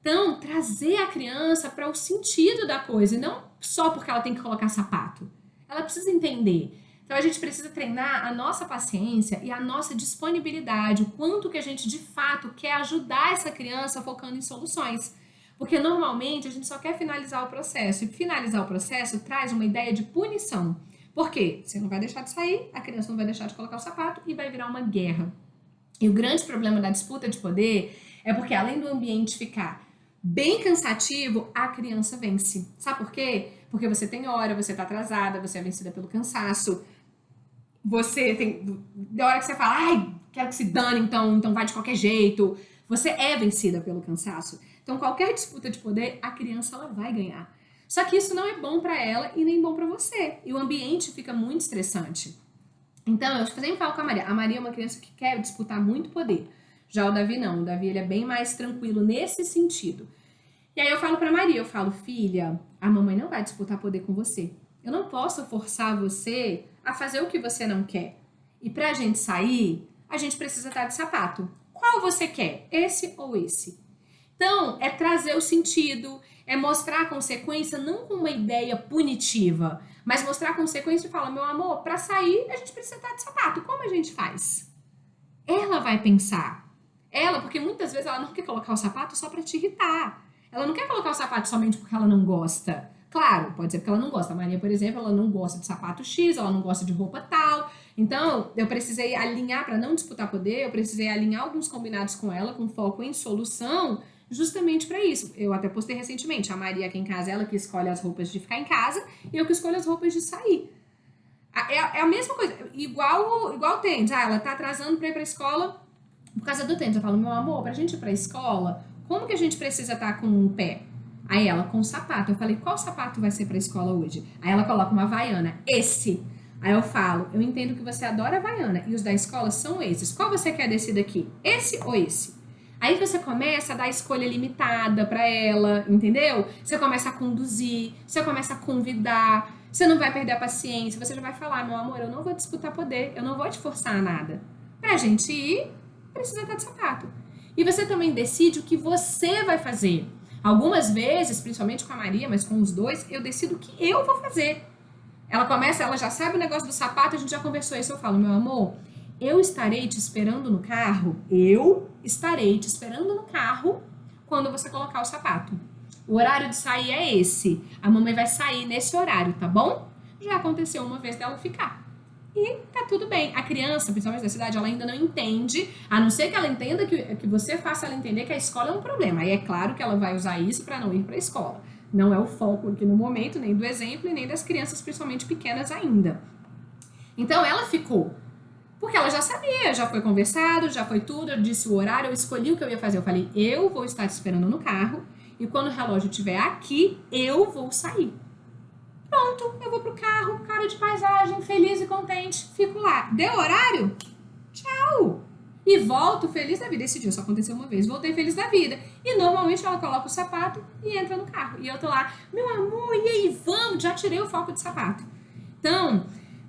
Então, trazer a criança para o sentido da coisa, e não só porque ela tem que colocar sapato. Ela precisa entender. Então, a gente precisa treinar a nossa paciência e a nossa disponibilidade, o quanto que a gente, de fato, quer ajudar essa criança focando em soluções. Porque, normalmente, a gente só quer finalizar o processo. E finalizar o processo traz uma ideia de punição. Por quê? Você não vai deixar de sair, a criança não vai deixar de colocar o sapato e vai virar uma guerra. E o grande problema da disputa de poder é porque, além do ambiente ficar bem cansativo, a criança vence. Sabe por quê? Porque você tem hora, você tá atrasada, você é vencida pelo cansaço. Você tem... Da hora que você fala, ai, quero que se dane, então vai de qualquer jeito. Você é vencida pelo cansaço. Então, qualquer disputa de poder, a criança, ela vai ganhar. Só que isso não é bom pra ela e nem bom pra você. E o ambiente fica muito estressante. Então, eu sempre falo com a Maria. A Maria é uma criança que quer disputar muito poder. Já o Davi não. O Davi, ele é bem mais tranquilo nesse sentido. E aí eu falo pra Maria, eu falo, filha, a mamãe não vai disputar poder com você. Eu não posso forçar você a fazer o que você não quer. E pra gente sair, a gente precisa estar de sapato. Qual você quer? Esse ou esse? Então, é trazer o sentido, é mostrar a consequência, não com uma ideia punitiva, mas mostrar a consequência e falar, meu amor, pra sair, a gente precisa estar de sapato. Como a gente faz? Ela vai pensar. Ela, porque muitas vezes ela não quer colocar o sapato só pra te irritar. Ela não quer colocar o sapato somente porque ela não gosta. Claro, pode ser porque ela não gosta. A Maria, por exemplo, ela não gosta de sapato X, ela não gosta de roupa tal. Então, eu precisei alinhar, para não disputar poder, eu precisei alinhar alguns combinados com ela, com foco em solução, justamente para isso. Eu até postei recentemente, a Maria aqui em casa, ela que escolhe as roupas de ficar em casa, e eu que escolho as roupas de sair. É a mesma coisa, igual o tênis. Ela tá atrasando para ir pra escola por causa do tênis. Eu falo, meu amor, pra gente ir pra escola, como que a gente precisa estar com o pé? Aí ela, com o sapato. Eu falei, qual sapato vai ser pra escola hoje? Aí ela coloca uma Havaiana. Esse. Aí eu falo, eu entendo que você adora Havaiana e os da escola são esses. Qual você quer desse daqui? Esse ou esse? Aí você começa a dar escolha limitada pra ela, entendeu? Você começa a conduzir, você começa a convidar, você não vai perder a paciência, você já vai falar, meu amor, eu não vou disputar poder, eu não vou te forçar a nada. Pra gente ir, precisa estar de sapato. E você também decide o que você vai fazer. Algumas vezes, principalmente com a Maria, mas com os dois, eu decido o que eu vou fazer. Ela já sabe o negócio do sapato, a gente já conversou isso. Eu falo, meu amor, eu estarei te esperando no carro. Eu estarei te esperando no carro quando você colocar o sapato. O horário de sair é esse. A mamãe vai sair nesse horário, tá bom? Já aconteceu uma vez dela ficar. E tá tudo bem. A criança, principalmente da cidade, ela ainda não entende, a não ser que ela entenda que você faça ela entender que a escola é um problema. Aí é claro que ela vai usar isso para não ir para a escola. Não é o foco aqui no momento, nem do exemplo e nem das crianças, principalmente pequenas ainda. Então ela ficou. Porque ela já sabia, já foi conversado, já foi tudo, eu disse o horário, eu escolhi o que eu ia fazer. Eu falei, eu vou estar te esperando no carro e quando o relógio estiver aqui, eu vou sair. Pronto, eu vou pro carro, cara de paisagem, feliz e contente, fico lá. Deu horário? Tchau! E volto feliz da vida. Esse dia só aconteceu uma vez, voltei feliz da vida. E normalmente ela coloca o sapato e entra no carro. E eu tô lá, meu amor, e aí, vamos? Já tirei o foco de sapato. Então,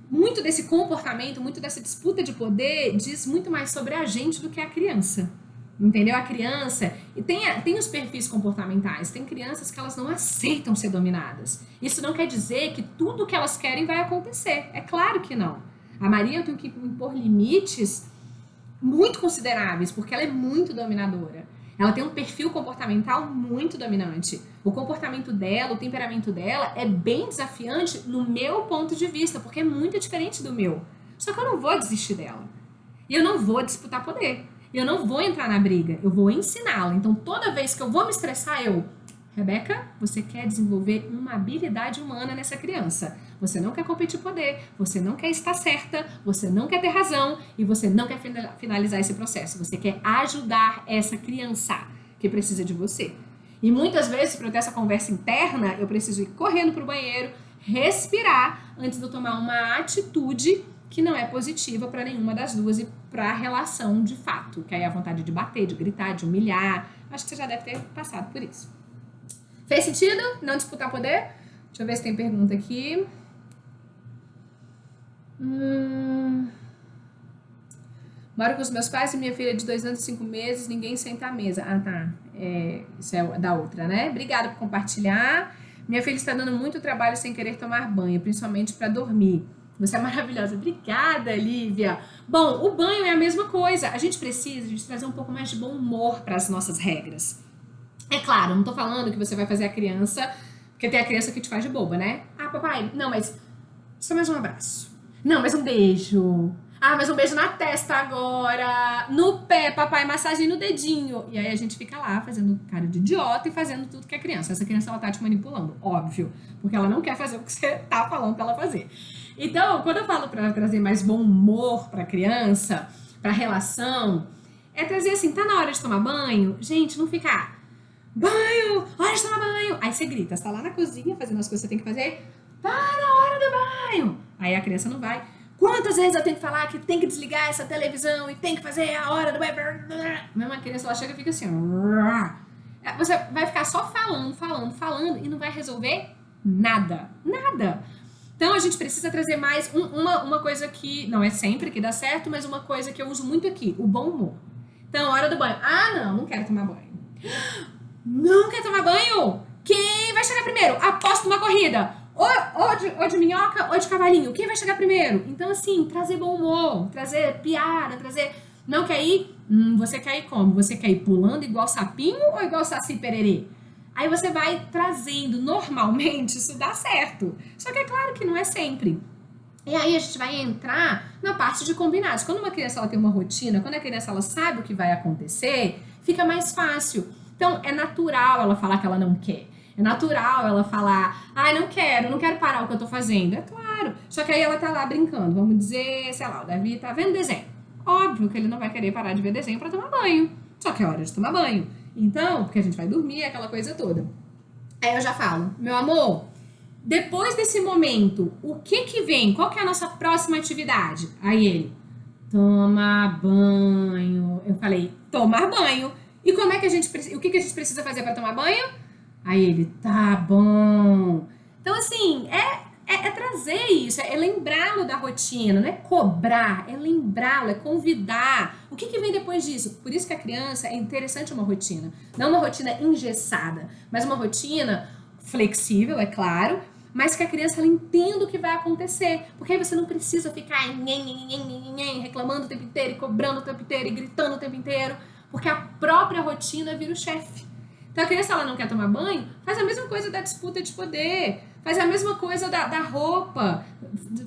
muito desse comportamento, muito dessa disputa de poder diz muito mais sobre a gente do que a criança. Entendeu? A criança, e tem os perfis comportamentais, tem crianças que elas não aceitam ser dominadas. Isso não quer dizer que tudo que elas querem vai acontecer. É claro que não. A Maria, eu tenho que impor limites muito consideráveis, porque ela é muito dominadora. Ela tem um perfil comportamental muito dominante. O comportamento dela, o temperamento dela é bem desafiante no meu ponto de vista, porque é muito diferente do meu. Só que eu não vou desistir dela. E eu não vou disputar poder. Eu não vou entrar na briga, eu vou ensiná-la. Então, toda vez que eu vou me estressar, Rebeca, você quer desenvolver uma habilidade humana nessa criança. Você não quer competir poder, você não quer estar certa, você não quer ter razão e você não quer finalizar esse processo. Você quer ajudar essa criança que precisa de você. E muitas vezes, para eu ter essa conversa interna, eu preciso ir correndo para o banheiro, respirar antes de eu tomar uma atitude que não é positiva para nenhuma das duas e para a relação de fato, que aí é a vontade de bater, de gritar, de humilhar. Acho que você já deve ter passado por isso. Fez sentido? Não disputar poder? Deixa eu ver se tem pergunta aqui. Moro com os meus pais e minha filha de 2 anos e 5 meses, ninguém senta à mesa. Ah, tá. Isso é da outra, né? Obrigada por compartilhar. Minha filha está dando muito trabalho sem querer tomar banho, principalmente para dormir. Você é maravilhosa. Obrigada, Lívia. Bom, o banho é a mesma coisa. A gente precisa trazer um pouco mais de bom humor para as nossas regras. É claro, não tô falando que você vai fazer a criança, porque tem a criança que te faz de boba, né? Ah, papai, não, mas só mais um abraço. Não, mas um beijo. Ah, mas um beijo na testa agora. No pé, papai, massagem no dedinho. E aí a gente fica lá fazendo cara de idiota e fazendo tudo que é criança. Essa criança, ela tá te manipulando, óbvio. Porque ela não quer fazer o que você tá falando pra ela fazer. Então, quando eu falo pra trazer mais bom humor pra criança, pra relação, é trazer assim, tá na hora de tomar banho? Gente, não ficar, banho, hora de tomar banho. Aí você grita, você tá lá na cozinha fazendo as coisas que você tem que fazer, tá na hora do banho. Aí a criança não vai. Quantas vezes eu tenho que falar que tem que desligar essa televisão e tem que fazer a hora do banho? Mesmo a criança, ela chega e fica assim, você vai ficar só falando e não vai resolver nada. Então, a gente precisa trazer mais uma coisa que não é sempre que dá certo, mas uma coisa que eu uso muito aqui, o bom humor. Então, hora do banho. Ah, não quero tomar banho. Não quer tomar banho? Quem vai chegar primeiro? Aposto numa corrida. Ou de minhoca ou de cavalinho. Quem vai chegar primeiro? Então, assim, trazer bom humor, trazer piada, trazer... Não quer ir? Você quer ir como? Você quer ir pulando igual sapinho ou igual saci pererê? Aí você vai trazendo, normalmente isso dá certo. Só que é claro que não é sempre. E aí a gente vai entrar na parte de combinados. Quando uma criança ela tem uma rotina, quando a criança ela sabe o que vai acontecer, fica mais fácil. Então é natural ela falar que ela não quer. É natural ela falar, não quero parar o que eu tô fazendo. É claro. Só que aí ela tá lá brincando. Vamos dizer, sei lá, o Davi tá vendo desenho. Óbvio que ele não vai querer parar de ver desenho pra tomar banho. Só que é hora de tomar banho. Então, porque a gente vai dormir, aquela coisa toda. Aí eu já falo, meu amor, depois desse momento, o que vem? Qual que é a nossa próxima atividade? Aí ele, tomar banho. Eu falei, tomar banho. E como é que o que a gente precisa fazer para tomar banho? Aí ele, tá bom. Então, assim, é trazer isso, é lembrá-lo da rotina, não é cobrar, é lembrá-lo, é convidar. O que vem depois disso? Por isso que a criança é interessante uma rotina. Não uma rotina engessada, mas uma rotina flexível, é claro, mas que a criança ela entenda o que vai acontecer. Porque aí você não precisa ficar reclamando o tempo inteiro, e cobrando o tempo inteiro, e gritando o tempo inteiro, porque a própria rotina vira o chefe. Então a criança ela não quer tomar banho, faz a mesma coisa da disputa de poder, faz a mesma coisa da roupa,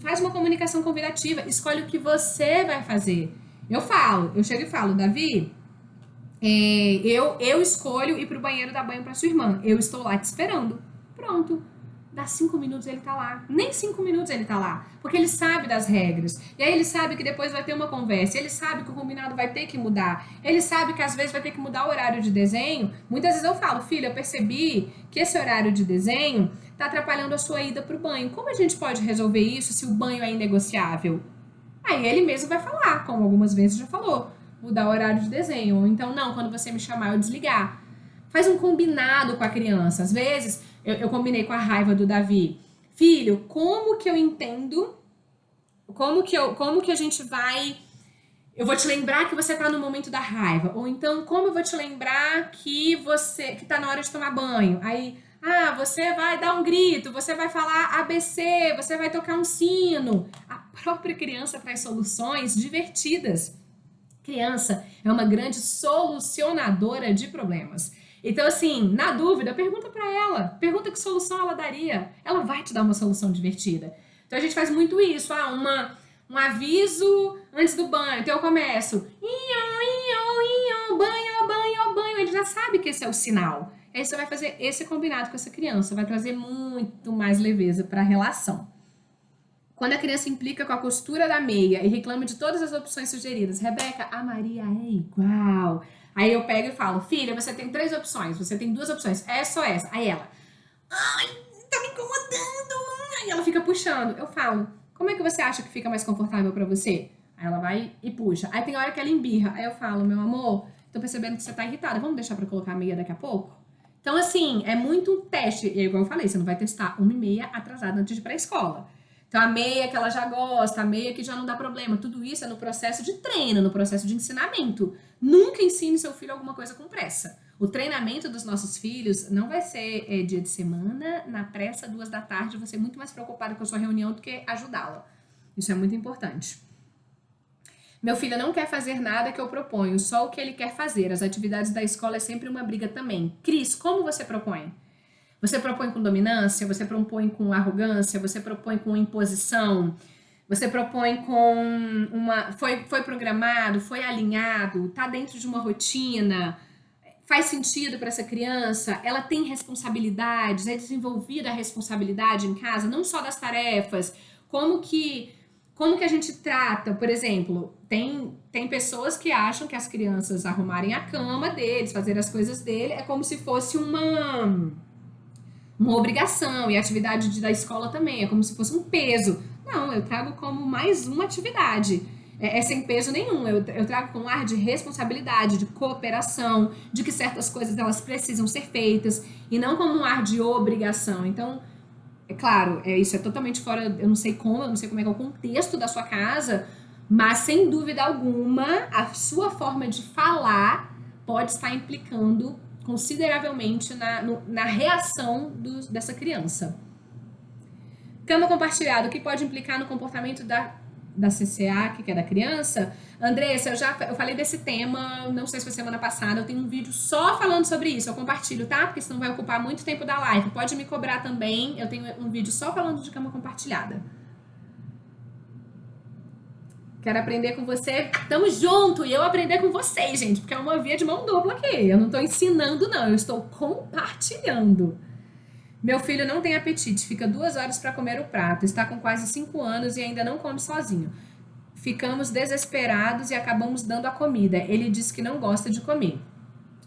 faz uma comunicação convidativa, escolhe o que você vai fazer. Eu chego e falo, Davi, eu escolho ir pro banheiro dar banho pra sua irmã, eu estou lá te esperando. Pronto. Dá 5 minutos ele tá lá. Nem 5 minutos ele tá lá. Porque ele sabe das regras. E aí ele sabe que depois vai ter uma conversa. Ele sabe que o combinado vai ter que mudar. Ele sabe que às vezes vai ter que mudar o horário de desenho. Muitas vezes eu falo, filho, eu percebi que esse horário de desenho tá atrapalhando a sua ida pro banho. Como a gente pode resolver isso se o banho é inegociável? Aí ele mesmo vai falar, como algumas vezes já falou. Mudar o horário de desenho. Ou então, não, quando você me chamar, eu desligar. Faz um combinado com a criança. Às vezes... Eu combinei com a Raiva do Davi. Filho, como que eu entendo? Como que a gente vai Eu vou te lembrar que você tá no momento da raiva. Ou então, como eu vou te lembrar que tá na hora de tomar banho? Aí, você vai dar um grito, você vai falar ABC, você vai tocar um sino. A própria criança traz soluções divertidas. Criança é uma grande solucionadora de problemas. Então, assim, na dúvida, pergunta pra ela. Pergunta que solução ela daria. Ela vai te dar uma solução divertida. Então, a gente faz muito isso. Um aviso antes do banho. Então, eu começo. Banho, banho, banho. Ele já sabe que esse é o sinal. Aí você vai fazer esse combinado com essa criança. Vai trazer muito mais leveza para a relação. Quando a criança implica com a costura da meia e reclama de todas as opções sugeridas, Rebeca, a Maria é igual. Aí eu pego e falo, filha, você tem 3 opções, você tem 2 opções, essa ou essa. Aí ela, ai, tá me incomodando. Aí ela fica puxando. Eu falo, como é que você acha que fica mais confortável pra você? Aí ela vai e puxa. Aí tem hora que ela embirra. Aí eu falo, meu amor, tô percebendo que você tá irritada, vamos deixar pra colocar a meia daqui a pouco? Então, assim, é muito um teste. E igual eu falei, você não vai testar 1h30 atrasada antes de ir pra escola. Então, a meia que ela já gosta, a meia que já não dá problema, tudo isso é no processo de treino, no processo de ensinamento. Nunca ensine seu filho alguma coisa com pressa. O treinamento dos nossos filhos não vai ser dia de semana, na pressa, 2 da tarde, você é muito mais preocupado com a sua reunião do que ajudá-la. Isso é muito importante. Meu filho não quer fazer nada que eu proponho, só o que ele quer fazer. As atividades da escola é sempre uma briga também. Cris, como você propõe? Você propõe com dominância, você propõe com arrogância, você propõe com imposição, você propõe com foi programado, foi alinhado, tá dentro de uma rotina, faz sentido para essa criança, ela tem responsabilidades, é desenvolvida a responsabilidade em casa, não só das tarefas, como que a gente trata, por exemplo, tem pessoas que acham que as crianças arrumarem a cama deles, fazer as coisas dele, é como se fosse uma obrigação, e a atividade da escola também, é como se fosse um peso. Não, eu trago como mais uma atividade. É sem peso nenhum, eu trago com um ar de responsabilidade, de cooperação, de que certas coisas elas precisam ser feitas, e não como um ar de obrigação. Então, é claro, isso é totalmente fora, eu não sei como é que é o contexto da sua casa, mas sem dúvida alguma, a sua forma de falar pode estar implicando consideravelmente na reação dessa criança. Cama compartilhada, o que pode implicar no comportamento da CCA, que é da criança? Andressa, eu falei desse tema, não sei se foi semana passada, eu tenho um vídeo só falando sobre isso, eu compartilho, tá? Porque senão vai ocupar muito tempo da live. Pode me cobrar também, eu tenho um vídeo só falando de cama compartilhada. Quero aprender com você. Tamo junto! E eu aprender com vocês, gente, porque é uma via de mão dupla aqui. Eu não tô ensinando, não. Eu estou compartilhando. Meu filho não tem apetite. Fica 2 horas para comer o prato. Está com quase 5 anos e ainda não come sozinho. Ficamos desesperados e acabamos dando a comida. Ele disse que não gosta de comer.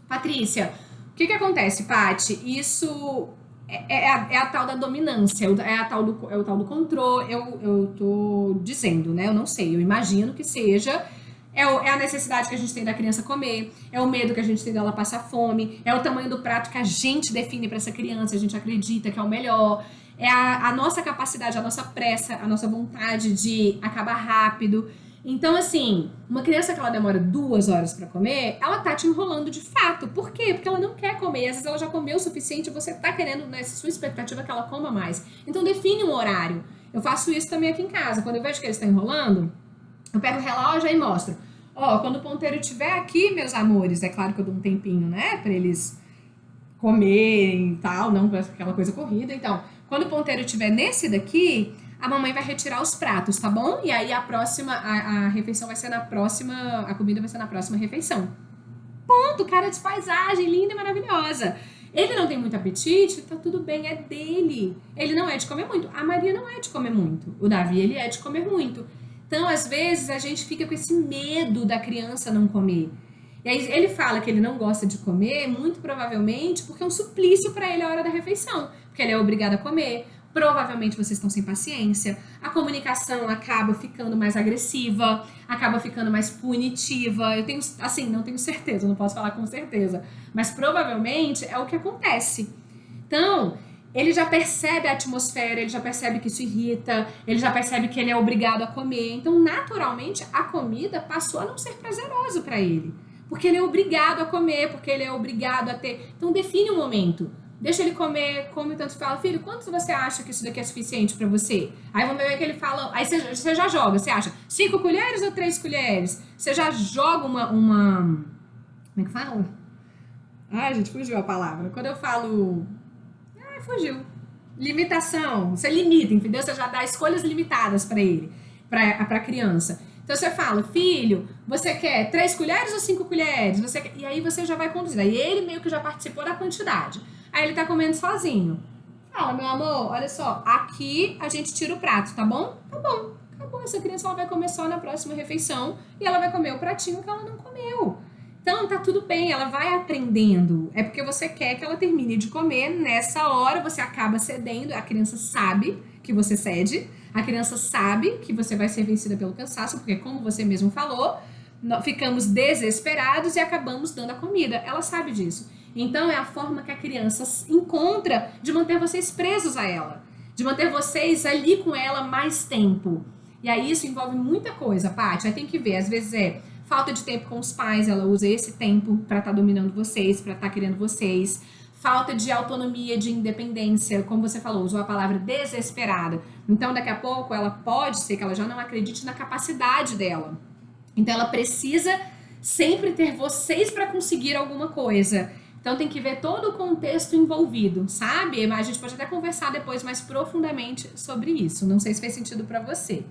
Patrícia, o que acontece, Paty? Isso é a tal da dominância, é o tal do controle. Eu tô dizendo, né? Eu não sei, eu imagino que seja. É a necessidade que a gente tem da criança comer, é o medo que a gente tem dela passar fome, é o tamanho do prato que a gente define para essa criança, a gente acredita que é o melhor, é a nossa capacidade, a nossa pressa, a nossa vontade de acabar rápido. Então, assim, uma criança que ela demora 2 horas para comer, ela tá te enrolando de fato. Por quê? Porque ela não quer comer. Às vezes ela já comeu o suficiente e você tá querendo, na sua expectativa, que ela coma mais. Então, define um horário. Eu faço isso também aqui em casa. Quando eu vejo que eles estão enrolando, eu pego o relógio e mostro. Quando o ponteiro estiver aqui, meus amores, é claro que eu dou um tempinho, né, pra eles comerem e tal, não pra aquela coisa corrida. Então, quando o ponteiro estiver nesse daqui, a mamãe vai retirar os pratos, tá bom? E aí a refeição vai ser na próxima, a comida vai ser na próxima refeição. Ponto, cara de paisagem, linda e maravilhosa. Ele não tem muito apetite, tá tudo bem, é dele. Ele não é de comer muito. A Maria não é de comer muito. O Davi, ele é de comer muito. Então, às vezes, a gente fica com esse medo da criança não comer. E aí ele fala que ele não gosta de comer, muito provavelmente porque é um suplício para ele a hora da refeição. Porque ele é obrigado a comer. Provavelmente vocês estão sem paciência. A comunicação acaba ficando mais agressiva, acaba ficando mais punitiva. Eu tenho, assim, não tenho certeza, não posso falar com certeza. Mas provavelmente é o que acontece. Então, ele já percebe a atmosfera, ele já percebe que isso irrita, ele já percebe que ele é obrigado a comer. Então, naturalmente, a comida passou a não ser prazeroso para ele. Porque ele é obrigado a comer, porque ele é obrigado a ter... Então, define um momento. Deixa ele comer, come tanto, fala, filho, quanto você acha que isso daqui é suficiente para você? Aí vamos ver que ele fala, aí você já joga, você acha 5 colheres ou 3 colheres? Você já joga uma... Como é que fala? Ai, gente, fugiu a palavra. Quando eu falo... fugiu. Limitação. Você limita, entendeu? Você já dá escolhas limitadas para ele, para a criança. Então você fala, filho, você quer 3 colheres ou 5 colheres? E aí você já vai conduzir. Aí ele meio que já participou da quantidade. Aí ele tá comendo sozinho. Fala, meu amor, olha só, aqui a gente tira o prato, tá bom? Tá bom. Acabou. Essa criança ela vai comer só na próxima refeição e ela vai comer o pratinho que ela não comeu. Então, tá tudo bem, ela vai aprendendo. É porque você quer que ela termine de comer nessa hora, você acaba cedendo, a criança sabe que você cede, a criança sabe que você vai ser vencida pelo cansaço, porque como você mesmo falou, ficamos desesperados e acabamos dando a comida. Ela sabe disso. Então, é a forma que a criança encontra de manter vocês presos a ela, de manter vocês ali com ela mais tempo. E aí isso envolve muita coisa, Paty. Aí tem que ver, às vezes falta de tempo com os pais, ela usa esse tempo para estar dominando vocês, para estar querendo vocês. Falta de autonomia, de independência, como você falou, usou a palavra desesperada. Então, daqui a pouco, ela pode ser que ela já não acredite na capacidade dela. Então, ela precisa sempre ter vocês para conseguir alguma coisa. Então, tem que ver todo o contexto envolvido, sabe? Mas a gente pode até conversar depois mais profundamente sobre isso. Não sei se fez sentido para você.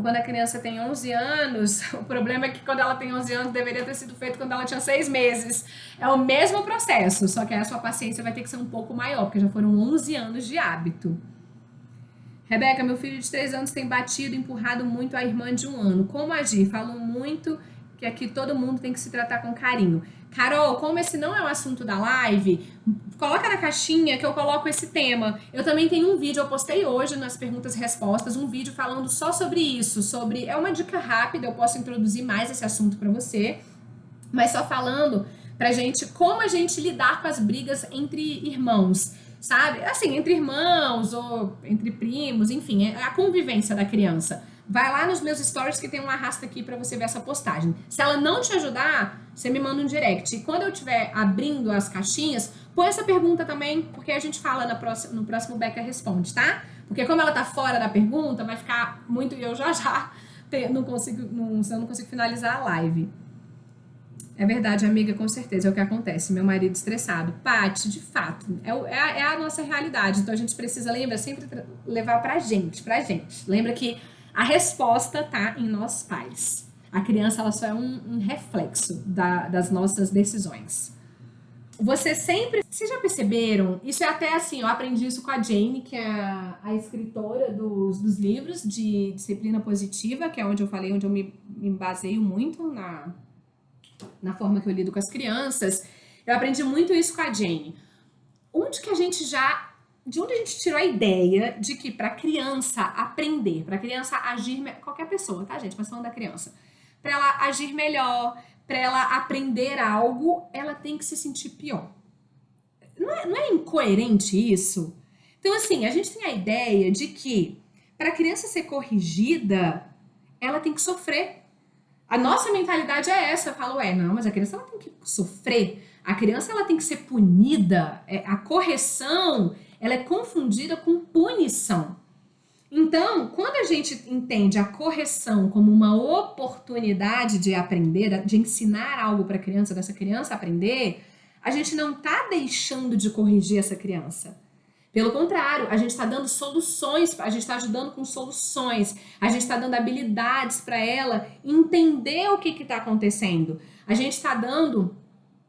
Quando a criança tem 11 anos, o problema é que quando ela tem 11 anos, deveria ter sido feito quando ela tinha 6 meses. É o mesmo processo, só que a sua paciência vai ter que ser um pouco maior, porque já foram 11 anos de hábito. Rebeca, meu filho de 3 anos tem batido, empurrado muito a irmã de 1 ano. Como agir? Falam muito que aqui todo mundo tem que se tratar com carinho. Carol, como esse não é o assunto da live, coloca na caixinha que eu coloco esse tema. Eu também tenho um vídeo, eu postei hoje nas perguntas e respostas, um vídeo falando só sobre isso, é uma dica rápida, eu posso introduzir mais esse assunto para você, mas só falando pra gente como a gente lidar com as brigas entre irmãos, sabe? Assim, entre irmãos ou entre primos, enfim, é a convivência da criança. Vai lá nos meus stories que tem um arrasta aqui pra você ver essa postagem. Se ela não te ajudar, você me manda um direct. E quando eu estiver abrindo as caixinhas, põe essa pergunta também, porque a gente fala no próximo Beca Responde, tá? Porque como ela tá fora da pergunta, vai ficar muito... Eu já não consigo finalizar a live. É verdade, amiga, com certeza, é o que acontece. Meu marido estressado. Paty, de fato, é a nossa realidade. Então a gente precisa, lembra, sempre levar pra gente. Lembra que a resposta tá em nós pais. A criança, ela só é um reflexo das nossas decisões. Vocês já perceberam? Isso é até assim, eu aprendi isso com a Jane, que é a escritora dos livros de disciplina positiva, que é onde eu falei, onde eu me baseio muito na forma que eu lido com as crianças. Eu aprendi muito isso com a Jane. De onde a gente tirou a ideia de que para criança aprender, para criança agir, qualquer pessoa, tá, gente? Mas falando da criança, para ela agir melhor, para ela aprender algo, ela tem que se sentir pior. Não é incoerente isso? Então, assim, a gente tem a ideia de que para a criança ser corrigida, ela tem que sofrer. A nossa mentalidade é essa. Eu falo, não, mas a criança ela tem que sofrer. A criança ela tem que ser punida. A correção, ela é confundida com punição. Então, quando a gente entende a correção como uma oportunidade de aprender, de ensinar algo para a criança, dessa criança aprender, a gente não está deixando de corrigir essa criança. Pelo contrário, a gente está dando soluções, a gente está ajudando com soluções, a gente está dando habilidades para ela entender o que está acontecendo. A gente está dando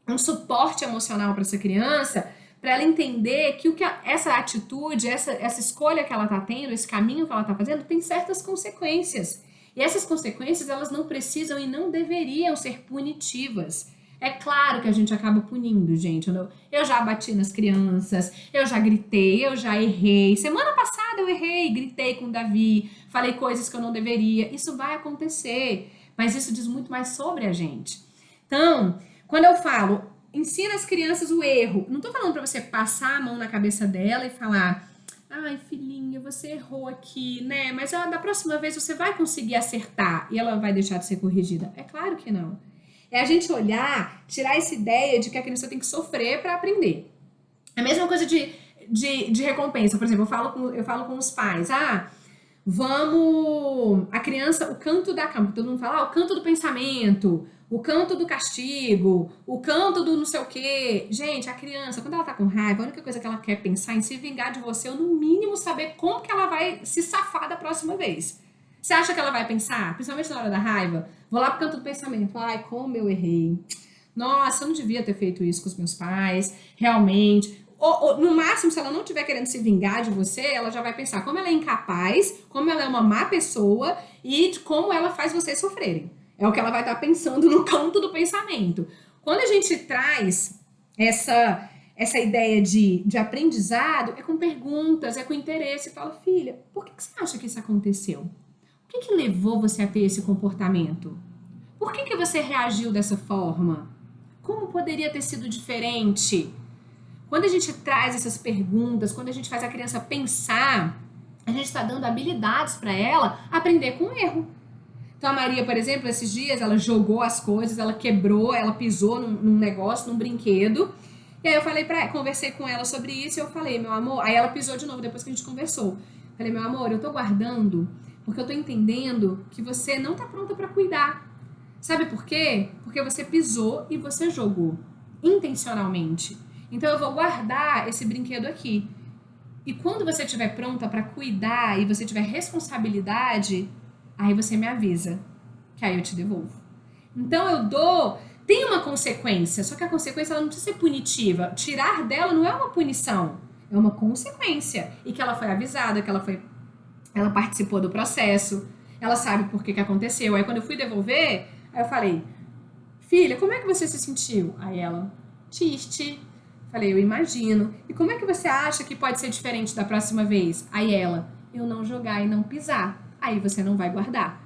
um suporte emocional para essa criança, para ela entender que essa atitude, essa escolha que ela está tendo, esse caminho que ela está fazendo, tem certas consequências. E essas consequências, elas não precisam e não deveriam ser punitivas. É claro que a gente acaba punindo, gente. Eu já bati nas crianças, eu já gritei, eu já errei. Semana passada eu errei, gritei com o Davi, falei coisas que eu não deveria. Isso vai acontecer, mas isso diz muito mais sobre a gente. Então, quando eu falo, ensina as crianças o erro. Não tô falando pra você passar a mão na cabeça dela e falar: ai, filhinha, você errou aqui, né? Mas da próxima vez você vai conseguir acertar e ela vai deixar de ser corrigida. É claro que não. É a gente olhar, tirar essa ideia de que a criança tem que sofrer para aprender. É a mesma coisa de recompensa. Por exemplo, eu falo com os pais: vamos. A criança, o canto da cama, todo mundo fala: o canto do pensamento, o canto do castigo, o canto do não sei o quê. Gente, a criança, quando ela tá com raiva, a única coisa que ela quer pensar é em se vingar de você, ou no mínimo saber como que ela vai se safar da próxima vez. Você acha que ela vai pensar, principalmente na hora da raiva? Vou lá pro canto do pensamento: ai, como eu errei. Nossa, eu não devia ter feito isso com os meus pais, realmente. Ou, no máximo, se ela não estiver querendo se vingar de você, ela já vai pensar como ela é incapaz, como ela é uma má pessoa e de como ela faz vocês sofrerem. É o que ela vai estar pensando no canto do pensamento. Quando a gente traz essa ideia de aprendizado, é com perguntas, é com interesse. Fala: filha, por que você acha que isso aconteceu? O que levou você a ter esse comportamento? Por que você reagiu dessa forma? Como poderia ter sido diferente? Quando a gente traz essas perguntas, quando a gente faz a criança pensar, a gente está dando habilidades para ela aprender com o erro. Então a Maria, por exemplo, esses dias ela jogou as coisas, ela quebrou, ela pisou num negócio, num brinquedo. E aí eu conversei com ela sobre isso e eu falei: meu amor, aí ela pisou de novo depois que a gente conversou. Falei: meu amor, eu tô guardando porque eu tô entendendo que você não tá pronta para cuidar. Sabe por quê? Porque você pisou e você jogou intencionalmente. Então eu vou guardar esse brinquedo aqui. E quando você estiver pronta para cuidar e você tiver responsabilidade, aí você me avisa, que aí eu te devolvo. Então tem uma consequência, só que a consequência ela não precisa ser punitiva. Tirar dela não é uma punição, é uma consequência. E que ela foi avisada, que ela participou do processo, ela sabe por que aconteceu. Aí quando eu fui devolver, aí eu falei: filha, como é que você se sentiu? Aí ela: triste. Falei: eu imagino. E como é que você acha que pode ser diferente da próxima vez? Aí ela: eu não jogar e não pisar. Aí você não vai guardar.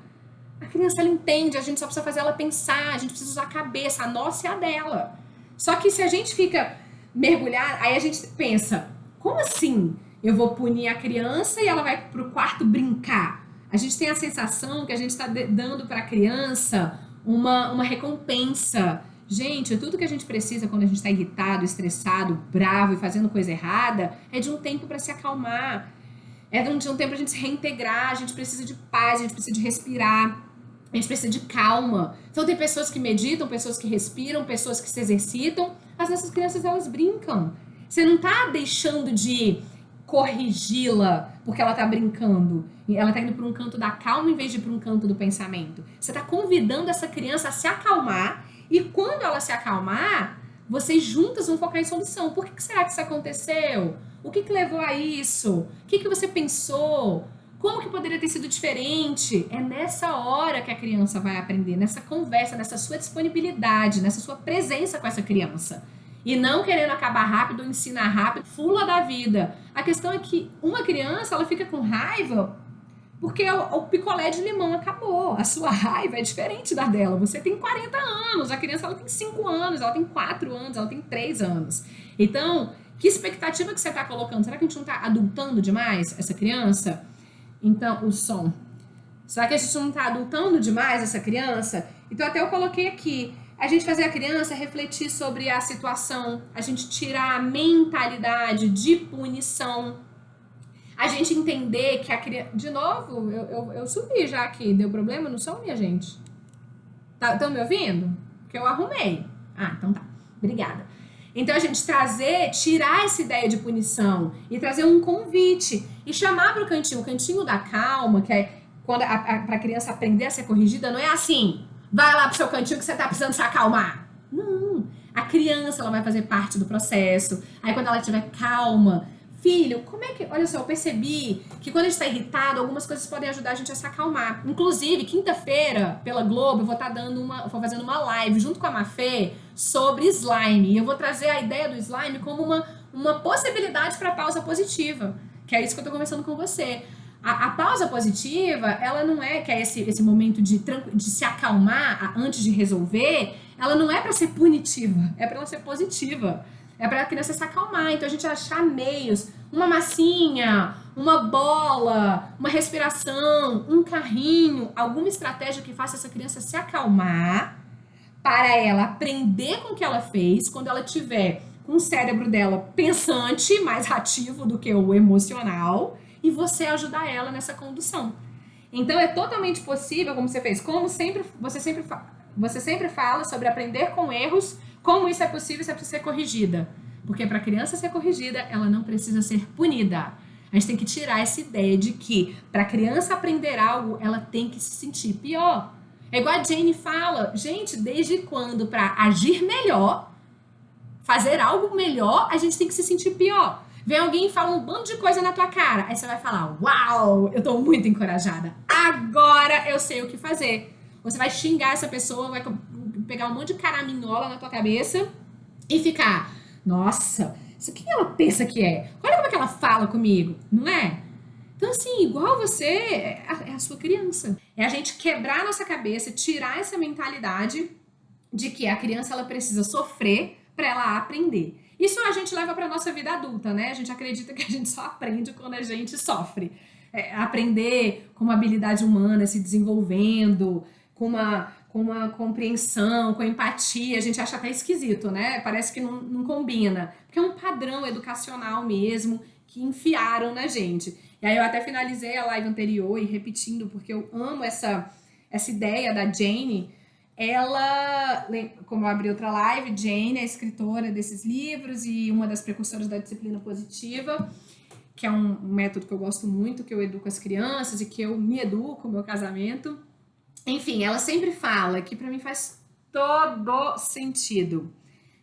A criança, ela entende, a gente só precisa fazer ela pensar, a gente precisa usar a cabeça, a nossa e a dela. Só que se a gente fica mergulhar, aí a gente pensa: como assim? Eu vou punir a criança e ela vai pro quarto brincar. A gente tem a sensação que a gente está dando para a criança uma recompensa. Gente, tudo que a gente precisa quando a gente está irritado, estressado, bravo e fazendo coisa errada é de um tempo para se acalmar. É de um tempo para a gente se reintegrar. A gente precisa de paz, a gente precisa de respirar, a gente precisa de calma. Então tem pessoas que meditam, pessoas que respiram, pessoas que se exercitam. As nossas crianças, elas brincam. Você não está deixando de corrigi-la porque ela tá brincando. Ela tá indo para um canto da calma em vez de ir para um canto do pensamento. Você tá convidando essa criança a se acalmar e quando ela se acalmar, vocês juntas vão focar em solução. Por que será que isso aconteceu? O que levou a isso? O que você pensou? Como que poderia ter sido diferente? É nessa hora que a criança vai aprender, nessa conversa, nessa sua disponibilidade, nessa sua presença com essa criança. E não querendo acabar rápido, ensinar rápido, fula da vida. A questão é que uma criança, ela fica com raiva porque o picolé de limão acabou. A sua raiva é diferente da dela. Você tem 40 anos, a criança ela tem 5 anos, ela tem 4 anos, ela tem 3 anos. Então, que expectativa que você está colocando? Será que a gente não está adultando demais essa criança? Então, o som. Será que a gente não está adultando demais essa criança? Então, até eu coloquei aqui. A gente fazer a criança refletir sobre a situação, a gente tirar a mentalidade de punição, a gente entender que a criança... De novo, eu subi já aqui, deu problema no som, minha gente? Estão me ouvindo? Porque eu arrumei. Ah, então tá. Obrigada. Então a gente tirar essa ideia de punição e trazer um convite e chamar para o cantinho da calma, que é quando para a criança aprender a ser corrigida, não é assim: vai lá pro seu cantinho que você tá precisando se acalmar. Não. A criança, ela vai fazer parte do processo. Aí quando ela estiver calma, filho, como é que... Olha só, eu percebi que quando a gente tá irritado, algumas coisas podem ajudar a gente a se acalmar. Inclusive, quinta-feira, pela Globo, eu vou fazendo uma live junto com a Mafê sobre slime. E eu vou trazer a ideia do slime como uma possibilidade para pausa positiva. Que é isso que eu tô conversando com você. A pausa positiva, ela não é que é esse momento de se acalmar antes de resolver, ela não é para ser punitiva, é para ela ser positiva. É para a criança se acalmar. Então a gente achar meios, uma massinha, uma bola, uma respiração, um carrinho, alguma estratégia que faça essa criança se acalmar para ela aprender com o que ela fez quando ela tiver com o cérebro dela pensante, mais ativo do que o emocional, e você ajudar ela nessa condução. Então é totalmente possível, como você fez, como sempre, você sempre fala sobre aprender com erros, como isso é possível, isso é preciso ser corrigida. Porque para a criança ser corrigida, ela não precisa ser punida. A gente tem que tirar essa ideia de que para a criança aprender algo, ela tem que se sentir pior. É igual a Jane fala, gente, desde quando para agir melhor, fazer algo melhor, a gente tem que se sentir pior. Vem alguém e fala um bando de coisa na tua cara, aí você vai falar, uau, eu tô muito encorajada, agora eu sei o que fazer. Você vai xingar essa pessoa, vai pegar um monte de caraminhola na tua cabeça e ficar, nossa, isso que ela pensa que é? Olha como é que ela fala comigo, não é? Então, assim, igual você, é a sua criança. É a gente quebrar a nossa cabeça, tirar essa mentalidade de que a criança ela precisa sofrer para ela aprender. Isso a gente leva para nossa vida adulta, né? A gente acredita que a gente só aprende quando a gente sofre. Aprender com uma habilidade humana se desenvolvendo, com uma compreensão, com empatia, a gente acha até esquisito, né? Parece que não combina. Porque é um padrão educacional mesmo que enfiaram na gente. E aí eu até finalizei a live anterior e repetindo, porque eu amo essa ideia da Jane. Ela, como eu abri outra live, Jane é escritora desses livros e uma das precursoras da disciplina positiva, que é um método que eu gosto muito, que eu educo as crianças e que eu me educo no meu casamento. Enfim, ela sempre fala que para mim faz todo sentido.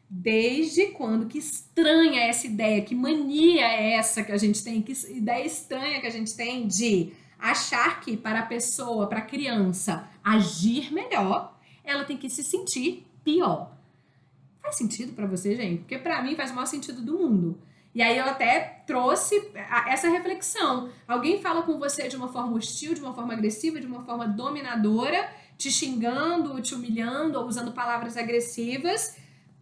Desde quando, que estranha essa ideia, que mania é essa que a gente tem, que ideia estranha que a gente tem de achar que para a pessoa, para a criança agir melhor, ela tem que se sentir pior. Faz sentido pra você, gente? Porque pra mim faz o maior sentido do mundo. E aí eu até trouxe essa reflexão. Alguém fala com você de uma forma hostil, de uma forma agressiva, de uma forma dominadora, te xingando, te humilhando, ou usando palavras agressivas,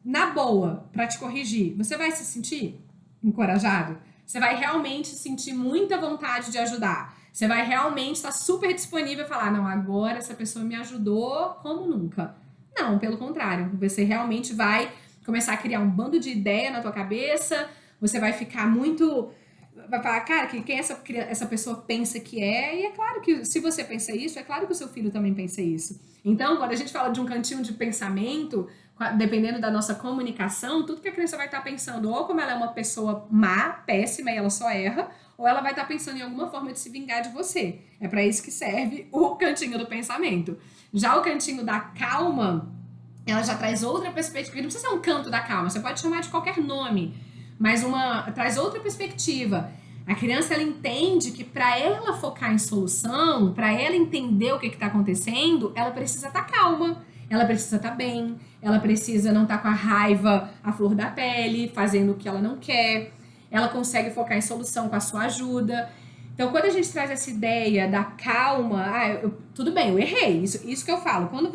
na boa, pra te corrigir. Você vai se sentir encorajado? Você vai realmente sentir muita vontade de ajudar? Você vai realmente estar super disponível e falar, não, agora essa pessoa me ajudou como nunca. Não, pelo contrário. Você realmente vai começar a criar um bando de ideia na tua cabeça, você vai ficar muito... Vai falar, cara, quem essa pessoa pensa que é, e é claro que se você pensa isso, é claro que o seu filho também pensa isso. Então, quando a gente fala de um cantinho de pensamento, dependendo da nossa comunicação, tudo que a criança vai estar pensando, ou como ela é uma pessoa má, péssima, e ela só erra, ou ela vai estar pensando em alguma forma de se vingar de você. É para isso que serve o cantinho do pensamento. Já o cantinho da calma, ela já traz outra perspectiva, não precisa ser um canto da calma, você pode chamar de qualquer nome, mas traz outra perspectiva. A criança, ela entende que para ela focar em solução, para ela entender o que está acontecendo, ela precisa estar calma, ela precisa estar bem, ela precisa não estar com a raiva à flor da pele, fazendo o que ela não quer, ela consegue focar em solução com a sua ajuda. Então, quando a gente traz essa ideia da calma, tudo bem, eu errei, isso que eu falo, quando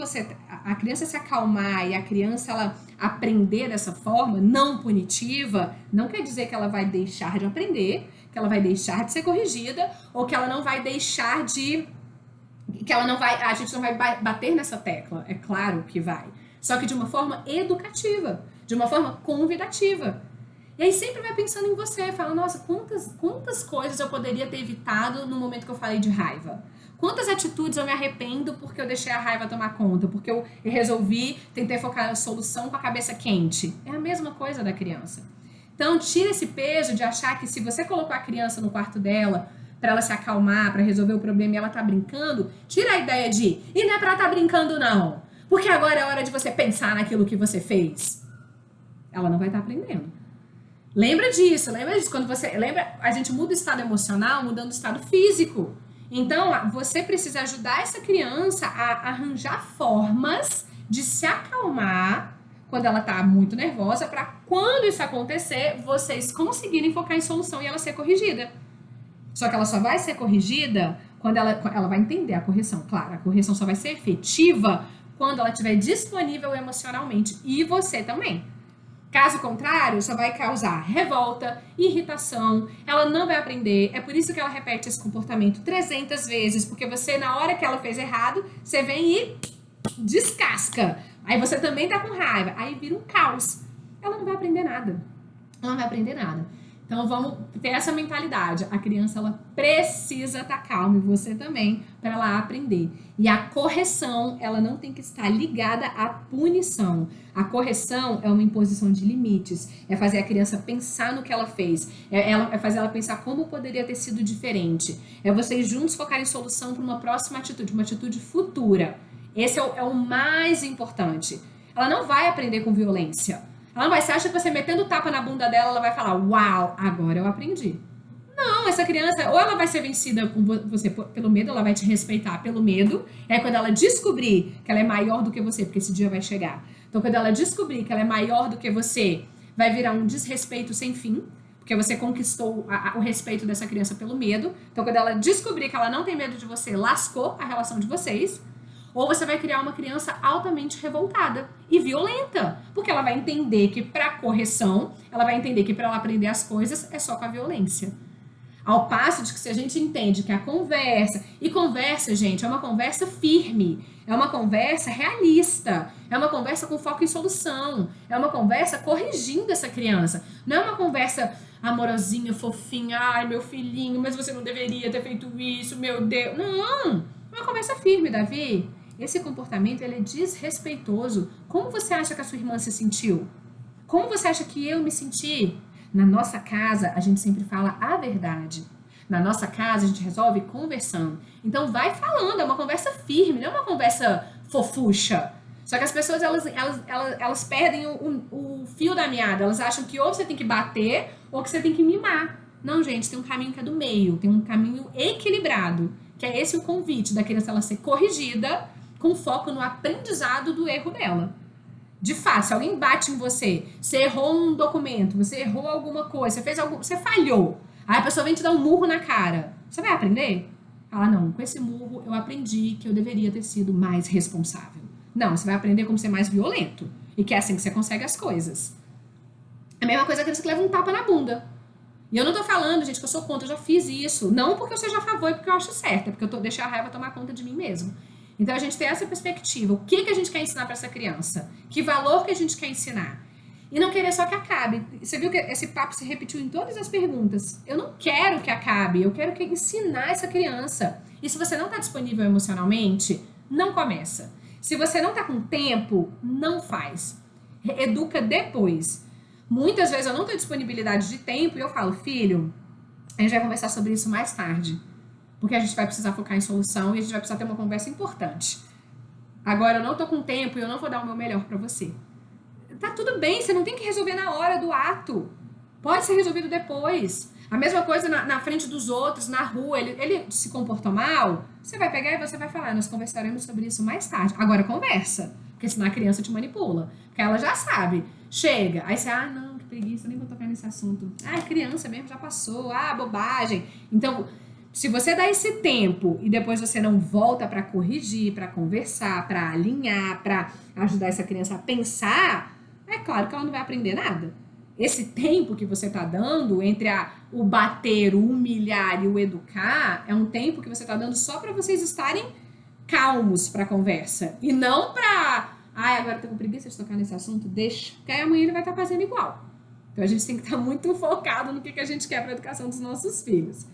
a criança se acalmar e a criança ela aprender dessa forma, não punitiva, não quer dizer que ela vai deixar de aprender, que ela vai deixar de ser corrigida, ou que ela não vai deixar de... a gente não vai bater nessa tecla, é claro que vai, só que de uma forma educativa, de uma forma convidativa. E aí sempre vai pensando em você, fala, nossa, quantas coisas eu poderia ter evitado no momento que eu falei de raiva? Quantas atitudes eu me arrependo porque eu deixei a raiva tomar conta, porque eu resolvi, tentei focar na solução com a cabeça quente? É a mesma coisa da criança. Então tira esse peso de achar que se você colocou a criança no quarto dela para ela se acalmar, para resolver o problema e ela tá brincando, tira a ideia de, e não é pra tá brincando não, porque agora é hora de você pensar naquilo que você fez. Ela não vai estar aprendendo. Lembra disso, quando a gente muda o estado emocional, mudando o estado físico. Então, você precisa ajudar essa criança a arranjar formas de se acalmar quando ela tá muito nervosa, para quando isso acontecer, vocês conseguirem focar em solução e ela ser corrigida. Só que ela só vai ser corrigida quando ela vai entender a correção. Claro, a correção só vai ser efetiva quando ela estiver disponível emocionalmente. E você também. Caso contrário, só vai causar revolta, irritação, ela não vai aprender. É por isso que ela repete esse comportamento 300 vezes, porque você, na hora que ela fez errado, você vem e descasca. Aí você também tá com raiva, aí vira um caos. Ela não vai aprender nada. Ela não vai aprender nada. Então vamos ter essa mentalidade. A criança ela precisa estar calma, e você também, para ela aprender. E a correção, ela não tem que estar ligada à punição. A correção é uma imposição de limites. É fazer a criança pensar no que ela fez. É fazer ela pensar como poderia ter sido diferente. É vocês juntos focarem em solução para uma próxima atitude, uma atitude futura. Esse é o mais importante. Ela não vai aprender com violência. Ela não vai, você acha que você metendo o tapa na bunda dela, ela vai falar, uau, agora eu aprendi. Não, essa criança, ou ela vai ser vencida com você pelo medo, ela vai te respeitar pelo medo. É quando ela descobrir que ela é maior do que você, porque esse dia vai chegar. Então, quando ela descobrir que ela é maior do que você, vai virar um desrespeito sem fim, porque você conquistou o respeito dessa criança pelo medo. Então, quando ela descobrir que ela não tem medo de você, lascou a relação de vocês. Ou você vai criar uma criança altamente revoltada e violenta, porque ela vai entender que para correção, ela vai entender que para ela aprender as coisas é só com a violência. Ao passo de que se a gente entende que a conversa, e conversa, gente, é uma conversa firme, é uma conversa realista, é uma conversa com foco em solução, é uma conversa corrigindo essa criança, não é uma conversa amorosinha, fofinha, ai meu filhinho, mas você não deveria ter feito isso, meu Deus, não, é uma conversa firme, Davi. Esse comportamento ele é desrespeitoso. Como você acha que a sua irmã se sentiu? Como você acha que eu me senti? Na nossa casa, a gente sempre fala a verdade. Na nossa casa, a gente resolve conversando. Então, vai falando, é uma conversa firme, não é uma conversa fofucha. Só que as pessoas, elas perdem o fio da meada. Elas acham que ou você tem que bater, ou que você tem que mimar. Não, gente, tem um caminho que é do meio. Tem um caminho equilibrado. Que é esse o convite da criança ela ser corrigida com foco no aprendizado do erro dela. De fato, se alguém bate em você, você errou um documento, você errou alguma coisa, você falhou, aí a pessoa vem te dar um murro na cara, você vai aprender? Fala, não, com esse murro eu aprendi que eu deveria ter sido mais responsável. Não, você vai aprender como ser mais violento, e que é assim que você consegue as coisas. É a mesma coisa que a criança que leva um tapa na bunda. E eu não tô falando, gente, que eu sou contra, eu já fiz isso. Não porque eu seja a favor e porque eu acho certo, é porque eu deixei a raiva tomar conta de mim mesmo. Então a gente tem essa perspectiva. O que a gente quer ensinar para essa criança? Que valor que a gente quer ensinar? E não querer só que acabe. Você viu que esse papo se repetiu em todas as perguntas. Eu não quero que acabe, eu quero ensinar essa criança. E se você não está disponível emocionalmente, não começa. Se você não está com tempo, não faz. Educa depois. Muitas vezes eu não tenho disponibilidade de tempo e eu falo, filho, a gente vai conversar sobre isso mais tarde. Porque a gente vai precisar focar em solução e a gente vai precisar ter uma conversa importante. Agora eu não tô com tempo e eu não vou dar o meu melhor pra você. Tá tudo bem, você não tem que resolver na hora do ato. Pode ser resolvido depois. A mesma coisa na frente dos outros, na rua, ele se comportou mal, você vai pegar e você vai falar, nós conversaremos sobre isso mais tarde. Agora conversa, porque senão a criança te manipula. Porque ela já sabe. Chega, aí você, não, que preguiça, nem vou tocar nesse assunto. Criança mesmo, já passou, bobagem. Então, se você dá esse tempo e depois você não volta para corrigir, para conversar, para alinhar, para ajudar essa criança a pensar, é claro que ela não vai aprender nada. Esse tempo que você está dando entre o bater, o humilhar e o educar é um tempo que você está dando só para vocês estarem calmos para a conversa. E não para, agora eu tô com preguiça de tocar nesse assunto, deixa, porque aí amanhã ele vai estar fazendo igual. Então a gente tem que estar muito focado no que a gente quer para a educação dos nossos filhos.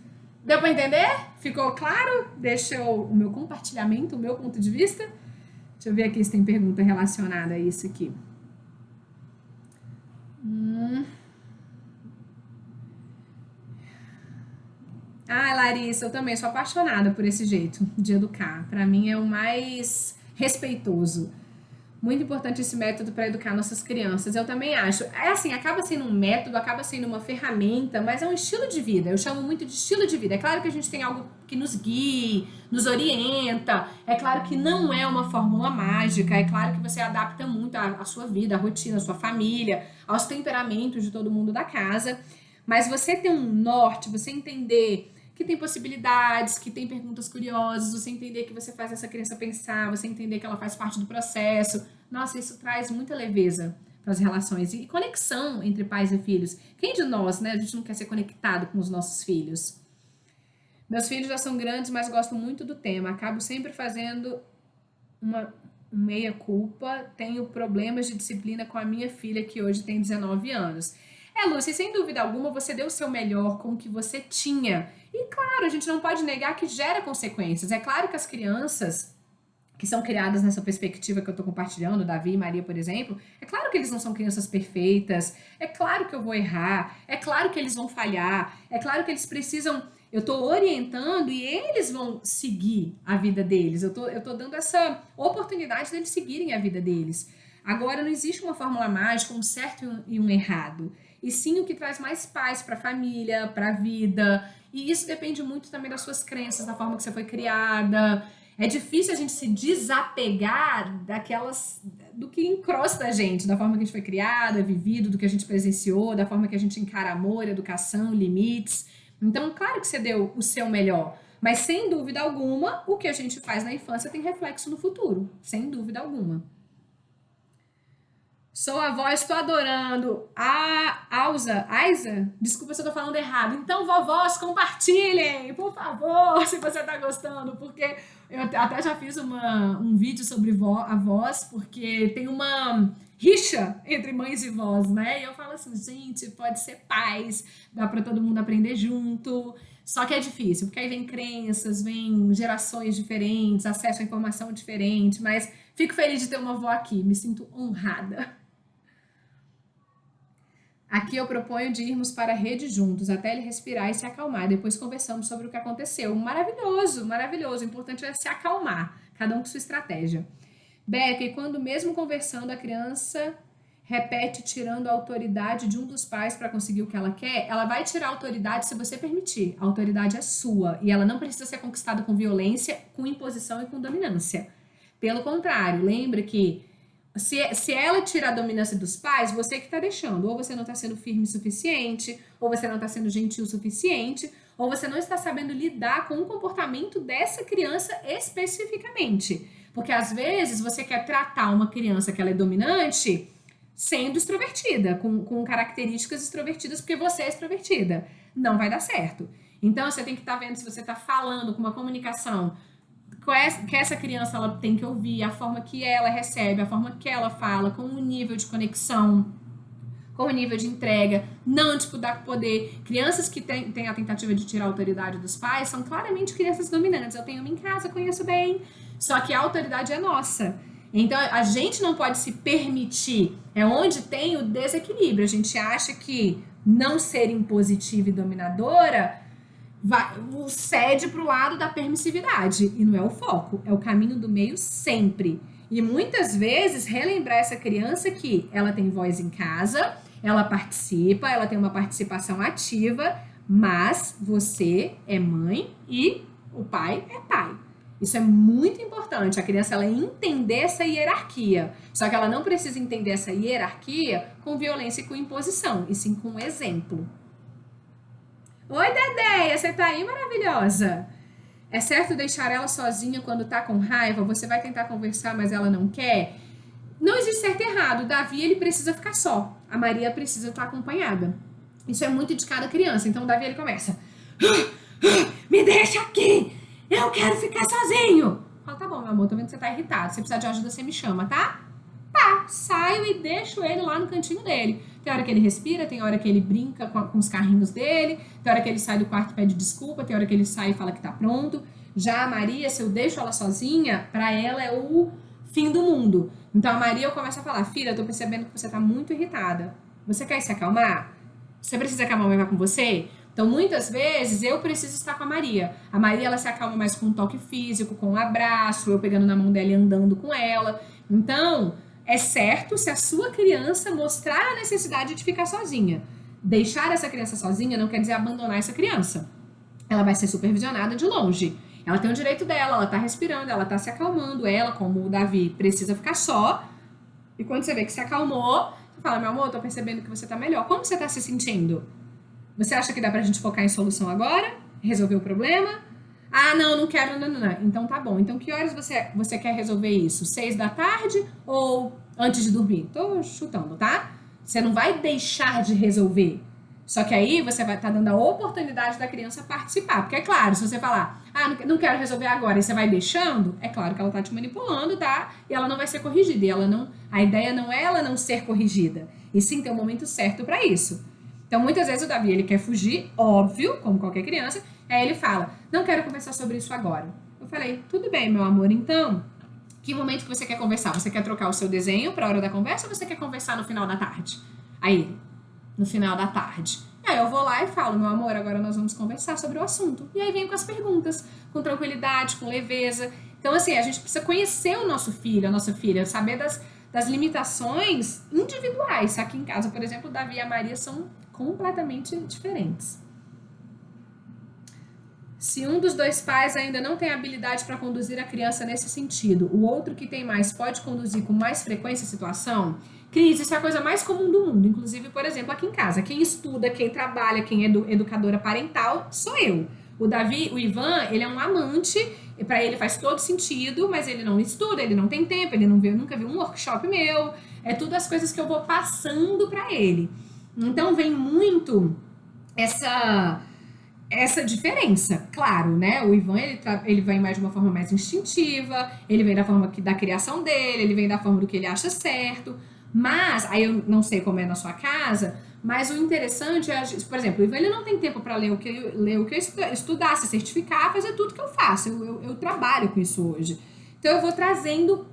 Deu para entender? Ficou claro? Deixa o meu compartilhamento, o meu ponto de vista. Deixa eu ver aqui se tem pergunta relacionada a isso aqui. Larissa, eu também sou apaixonada por esse jeito de educar. Para mim é o mais respeitoso. Muito importante esse método para educar nossas crianças. Eu também acho. É assim, acaba sendo um método, acaba sendo uma ferramenta, mas é um estilo de vida. Eu chamo muito de estilo de vida. É claro que a gente tem algo que nos guie, nos orienta. É claro que não é uma fórmula mágica. É claro que você adapta muito a sua vida, a rotina, a sua família, aos temperamentos de todo mundo da casa. Mas você ter um norte, você entender que que tem possibilidades, que tem perguntas curiosas, você entender que você faz essa criança pensar, você entender que ela faz parte do processo. Nossa, isso traz muita leveza para as relações e conexão entre pais e filhos. Quem de nós, né, a gente não quer ser conectado com os nossos filhos? Meus filhos já são grandes, mas gosto muito do tema. Acabo sempre fazendo uma meia-culpa. Tenho problemas de disciplina com a minha filha, que hoje tem 19 anos. Lúcia, sem dúvida alguma, você deu o seu melhor com o que você tinha. E claro, a gente não pode negar que gera consequências. É claro que as crianças que são criadas nessa perspectiva que eu tô compartilhando, Davi e Maria, por exemplo, é claro que eles não são crianças perfeitas, é claro que eu vou errar, é claro que eles vão falhar, é claro que eles precisam, eu tô orientando e eles vão seguir a vida deles, eu tô dando essa oportunidade deles seguirem a vida deles. Agora, não existe uma fórmula mágica, um certo e um errado, e sim o que traz mais paz para a família, para a vida, e isso depende muito também das suas crenças, da forma que você foi criada. É difícil a gente se desapegar do que encrosta a gente, da forma que a gente foi criada, vivido, do que a gente presenciou, da forma que a gente encara amor, educação, limites. Então, claro que você deu o seu melhor, mas sem dúvida alguma, o que a gente faz na infância tem reflexo no futuro, sem dúvida alguma. Sou avó, estou adorando. Aiza? Desculpa se eu tô falando errado. Então, vovós, compartilhem, por favor, se você tá gostando, porque eu até já fiz um vídeo sobre avós, porque tem uma rixa entre mães e vós, né? E eu falo assim, gente, pode ser paz, dá pra todo mundo aprender junto. Só que é difícil, porque aí vem crenças, vem gerações diferentes, acesso à informação diferente, mas fico feliz de ter uma avó aqui, me sinto honrada. Aqui eu proponho de irmos para a rede juntos, até ele respirar e se acalmar. Depois conversamos sobre o que aconteceu. Maravilhoso, maravilhoso. O importante é se acalmar, cada um com sua estratégia. Beca, e quando mesmo conversando, a criança repete tirando a autoridade de um dos pais para conseguir o que ela quer, ela vai tirar a autoridade se você permitir. A autoridade é sua e ela não precisa ser conquistada com violência, com imposição e com dominância. Pelo contrário, lembre que se ela tira a dominância dos pais, você que está deixando. Ou você não está sendo firme o suficiente, ou você não está sendo gentil o suficiente, ou você não está sabendo lidar com o comportamento dessa criança especificamente. Porque às vezes você quer tratar uma criança que ela é dominante sendo extrovertida, com características extrovertidas, porque você é extrovertida. Não vai dar certo. Então você tem que estar vendo se você está falando com uma comunicação que essa criança ela tem que ouvir, a forma que ela recebe, a forma que ela fala, com o nível de conexão, com o nível de entrega, não disputar poder. Crianças que têm a tentativa de tirar a autoridade dos pais são claramente crianças dominantes. Eu tenho uma em casa, conheço bem, só que a autoridade é nossa. Então, a gente não pode se permitir, é onde tem o desequilíbrio. A gente acha que não ser impositiva e dominadora cede para o lado da permissividade, e não é o foco, é o caminho do meio sempre. E muitas vezes relembrar essa criança que ela tem voz em casa, ela participa, ela tem uma participação ativa, mas você é mãe e o pai é pai. Isso é muito importante, a criança ela entender essa hierarquia, só que ela não precisa entender essa hierarquia com violência e com imposição, e sim com exemplo. Oi, Dedéia, você tá aí maravilhosa? É certo deixar ela sozinha quando tá com raiva? Você vai tentar conversar, mas ela não quer? Não existe certo e errado. O Davi, ele precisa ficar só. A Maria precisa estar acompanhada. Isso é muito de cada criança. Então, o Davi, ele começa. Me deixa aqui! Eu quero ficar sozinho! Fala, tá bom, meu amor, tô vendo que você tá irritado. Se precisar de ajuda, você me chama, tá? Tá, saio e deixo ele lá no cantinho dele. Tem hora que ele respira, tem hora que ele brinca com os carrinhos dele, tem hora que ele sai do quarto e pede desculpa, tem hora que ele sai e fala que tá pronto. Já a Maria, se eu deixo ela sozinha, pra ela é o fim do mundo. Então a Maria, eu começo a falar, filha, eu tô percebendo que você tá muito irritada. Você quer se acalmar? Você precisa que a mamãe vá com você? Então muitas vezes eu preciso estar com a Maria. A Maria, ela se acalma mais com um toque físico, com um abraço, eu pegando na mão dela e andando com ela. Então, é certo se a sua criança mostrar a necessidade de ficar sozinha. Deixar essa criança sozinha não quer dizer abandonar essa criança. Ela vai ser supervisionada de longe. Ela tem o direito dela, ela tá respirando, ela tá se acalmando. Ela, como o Davi, precisa ficar só. E quando você vê que se acalmou, você fala, meu amor, eu tô percebendo que você tá melhor. Como você tá se sentindo? Você acha que dá pra gente focar em solução agora? resolver o problema? Ah, não quero, não. Então tá bom. Então que horas você quer resolver isso? 6 da tarde ou antes de dormir? Tô chutando, tá? Você não vai deixar de resolver. Só que aí você vai estar dando a oportunidade da criança participar. Porque é claro, se você falar, não quero resolver agora, e você vai deixando, é claro que ela tá te manipulando, tá? E ela não vai ser corrigida. E a ideia não é ela não ser corrigida, e sim ter o momento certo para isso. Então, muitas vezes o Davi, ele quer fugir, óbvio, como qualquer criança, aí ele fala, não quero conversar sobre isso agora. Eu falei, tudo bem, meu amor, então, que momento que você quer conversar? Você quer trocar o seu desenho para a hora da conversa ou você quer conversar no final da tarde? Aí, no final da tarde. Aí eu vou lá e falo, meu amor, agora nós vamos conversar sobre o assunto. E aí vem com as perguntas, com tranquilidade, com leveza. Então, assim, a gente precisa conhecer o nosso filho, a nossa filha, saber das limitações individuais. Aqui em casa, por exemplo, o Davi e a Maria são completamente diferentes. Se um dos dois pais ainda não tem habilidade para conduzir a criança nesse sentido, o outro que tem mais pode conduzir com mais frequência a situação? Cris, isso é a coisa mais comum do mundo. Inclusive, por exemplo, aqui em casa. Quem estuda, quem trabalha, quem é educadora parental, sou eu. O Davi, o Ivan, ele é um amante, para ele faz todo sentido, mas ele não estuda, ele não tem tempo, ele nunca viu um workshop meu. É tudo as coisas que eu vou passando para ele. Então, vem muito essa diferença, claro, né? O Ivan, ele vem mais de uma forma mais instintiva, ele vem da forma da criação dele, ele vem da forma do que ele acha certo, mas, aí eu não sei como é na sua casa, mas o interessante é, por exemplo, o Ivan, ele não tem tempo para ler o que eu estudar, se certificar, fazer tudo que eu faço, eu trabalho com isso hoje. Então eu vou trazendo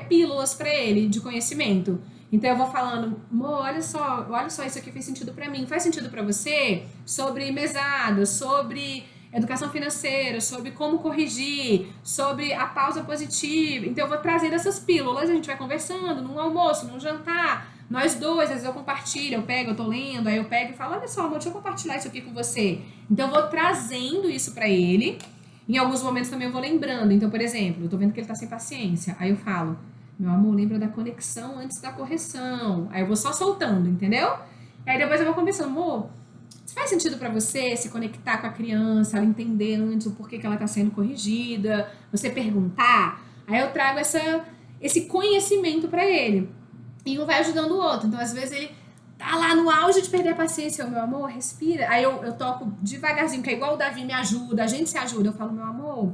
pílulas para ele de conhecimento. Então eu vou falando, amor, olha só isso aqui fez sentido para mim. Faz sentido para você? Sobre mesada, sobre educação financeira, sobre como corrigir, sobre a pausa positiva. Então eu vou trazendo essas pílulas, a gente vai conversando num almoço, num jantar. Nós dois, às vezes eu compartilho, eu tô lendo, aí eu pego e falo, olha só, amor, deixa eu compartilhar isso aqui com você. Então eu vou trazendo isso para ele. Em alguns momentos também eu vou lembrando. Então, por exemplo, eu tô vendo que ele tá sem paciência. Aí eu falo, meu amor, lembra da conexão antes da correção. Aí eu vou só soltando, entendeu? Aí depois eu vou conversando, amor, se faz sentido para você se conectar com a criança, ela entender antes o porquê que ela tá sendo corrigida, você perguntar. Aí eu trago esse conhecimento para ele. E um vai ajudando o outro. Então, às vezes, ele tá lá no auge de perder a paciência. Meu amor, respira. Aí eu toco devagarzinho, que é igual o Davi me ajuda, a gente se ajuda. Eu falo, meu amor,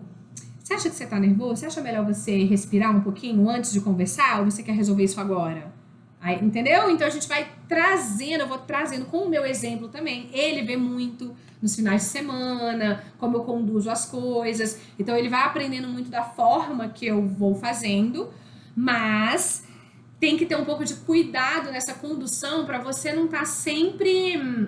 você acha que você tá nervoso? Você acha melhor você respirar um pouquinho antes de conversar? Ou você quer resolver isso agora? Aí, entendeu? Então a gente vai trazendo, eu vou trazendo com o meu exemplo também. Ele vê muito nos finais de semana, como eu conduzo as coisas. Então ele vai aprendendo muito da forma que eu vou fazendo, mas tem que ter um pouco de cuidado nessa condução para você não estar sempre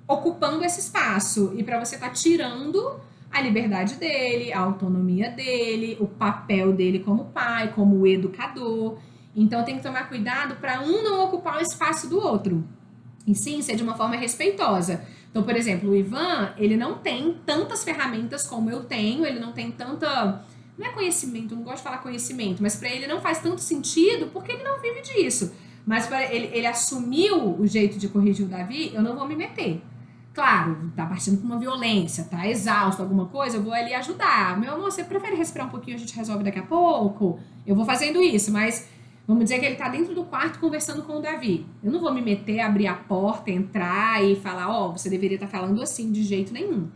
ocupando esse espaço e para você estar tirando a liberdade dele, a autonomia dele, o papel dele como pai, como educador. Então tem que tomar cuidado para um não ocupar o espaço do outro. E sim, ser de uma forma respeitosa. Então, por exemplo, o Ivan, ele não tem tantas ferramentas como eu tenho, ele não tem tanta... Não é conhecimento, eu não gosto de falar conhecimento, mas para ele não faz tanto sentido porque ele não vive disso. Mas para ele assumiu o jeito de corrigir o Davi, eu não vou me meter. Claro, tá partindo com uma violência, tá exausto, alguma coisa, eu vou ali ajudar. Meu amor, você prefere respirar um pouquinho, a gente resolve daqui a pouco? Eu vou fazendo isso, mas vamos dizer que ele tá dentro do quarto conversando com o Davi. Eu não vou me meter, abrir a porta, entrar e falar, você deveria estar falando assim, de jeito nenhum.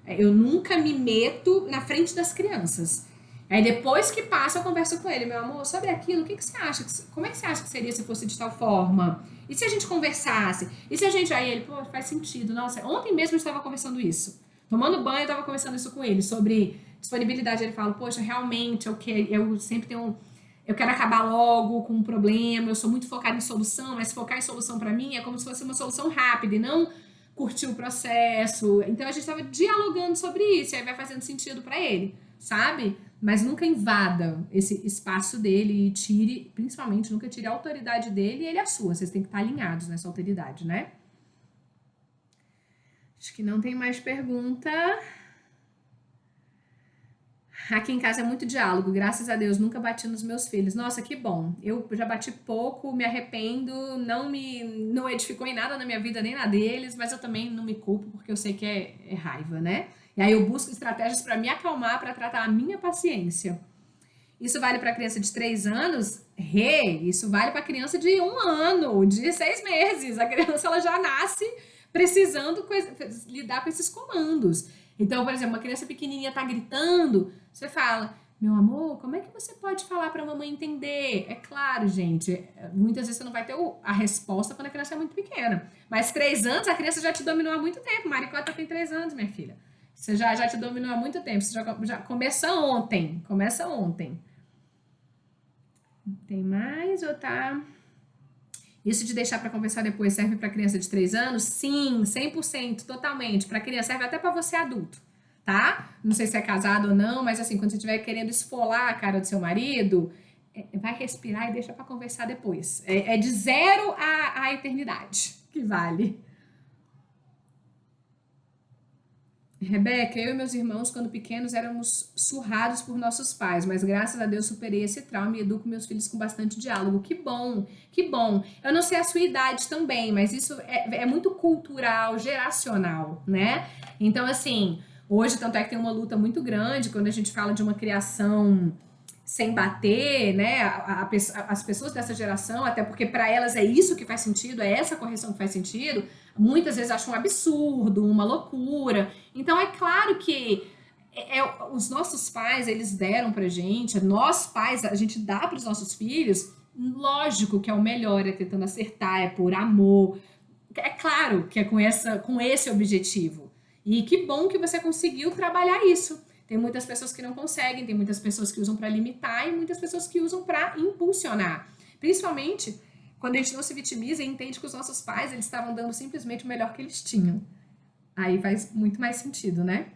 Eu nunca me meto na frente das crianças. Aí depois que passa, eu converso com ele, meu amor, sobre aquilo, o que você acha? Como é que você acha que seria se fosse de tal forma? E se a gente conversasse? E se a gente... Aí ele, faz sentido. Nossa, ontem mesmo eu estava conversando isso. Tomando banho, eu estava conversando isso com ele, sobre disponibilidade. Ele fala, poxa, realmente, eu sempre tenho... Eu quero acabar logo com um problema, eu sou muito focada em solução, mas focar em solução para mim é como se fosse uma solução rápida e não curtir o processo. Então a gente estava dialogando sobre isso, e aí vai fazendo sentido para ele, sabe? Mas nunca invada esse espaço dele e tire, principalmente, nunca tire a autoridade dele e ele a sua. Vocês têm que estar alinhados nessa autoridade, né? Acho que não tem mais pergunta. Aqui em casa é muito diálogo, graças a Deus, nunca bati nos meus filhos. Nossa, que bom. Eu já bati pouco, me arrependo, não edificou em nada na minha vida, nem na deles, mas eu também não me culpo, porque eu sei que é raiva, né? E aí eu busco estratégias para me acalmar, para tratar a minha paciência. Isso vale para criança de 3 anos? Isso vale para criança de 1 ano, de 6 meses. A criança ela já nasce precisando lidar com esses comandos. Então, por exemplo, uma criança pequenininha tá gritando, você fala: meu amor, como é que você pode falar para a mamãe entender? É claro, gente, muitas vezes você não vai ter a resposta quando a criança é muito pequena. Mas 3 anos, a criança já te dominou há muito tempo. Maricota tem 3 anos, minha filha. Você já te dominou há muito tempo. Você já começa ontem. Começa ontem. Tem mais ou tá? Isso de deixar para conversar depois serve para criança de 3 anos? Sim, 100%, totalmente. Para criança, serve até para você adulto, tá? Não sei se é casado ou não, mas assim, quando você estiver querendo esfolar a cara do seu marido, vai respirar e deixa para conversar depois. É de 0 à eternidade que vale. Rebeca, eu e meus irmãos, quando pequenos, éramos surrados por nossos pais, mas graças a Deus superei esse trauma e educo meus filhos com bastante diálogo. Que bom, que bom. Eu não sei a sua idade também, mas isso é muito cultural, geracional, né? Então, assim, hoje, tanto é que tem uma luta muito grande quando a gente fala de uma criação sem bater, né? As pessoas dessa geração, até porque para elas é isso que faz sentido, é essa correção que faz sentido, muitas vezes acham um absurdo, uma loucura. Então é claro que os nossos pais, eles deram pra gente, nós pais, a gente dá para os nossos filhos, lógico que é o melhor, é tentando acertar, é por amor. É claro que é com esse objetivo. E que bom que você conseguiu trabalhar isso. Tem muitas pessoas que não conseguem, tem muitas pessoas que usam para limitar e muitas pessoas que usam para impulsionar. Principalmente quando a gente não se vitimiza e entende que os nossos pais eles estavam dando simplesmente o melhor que eles tinham. Aí faz muito mais sentido, né?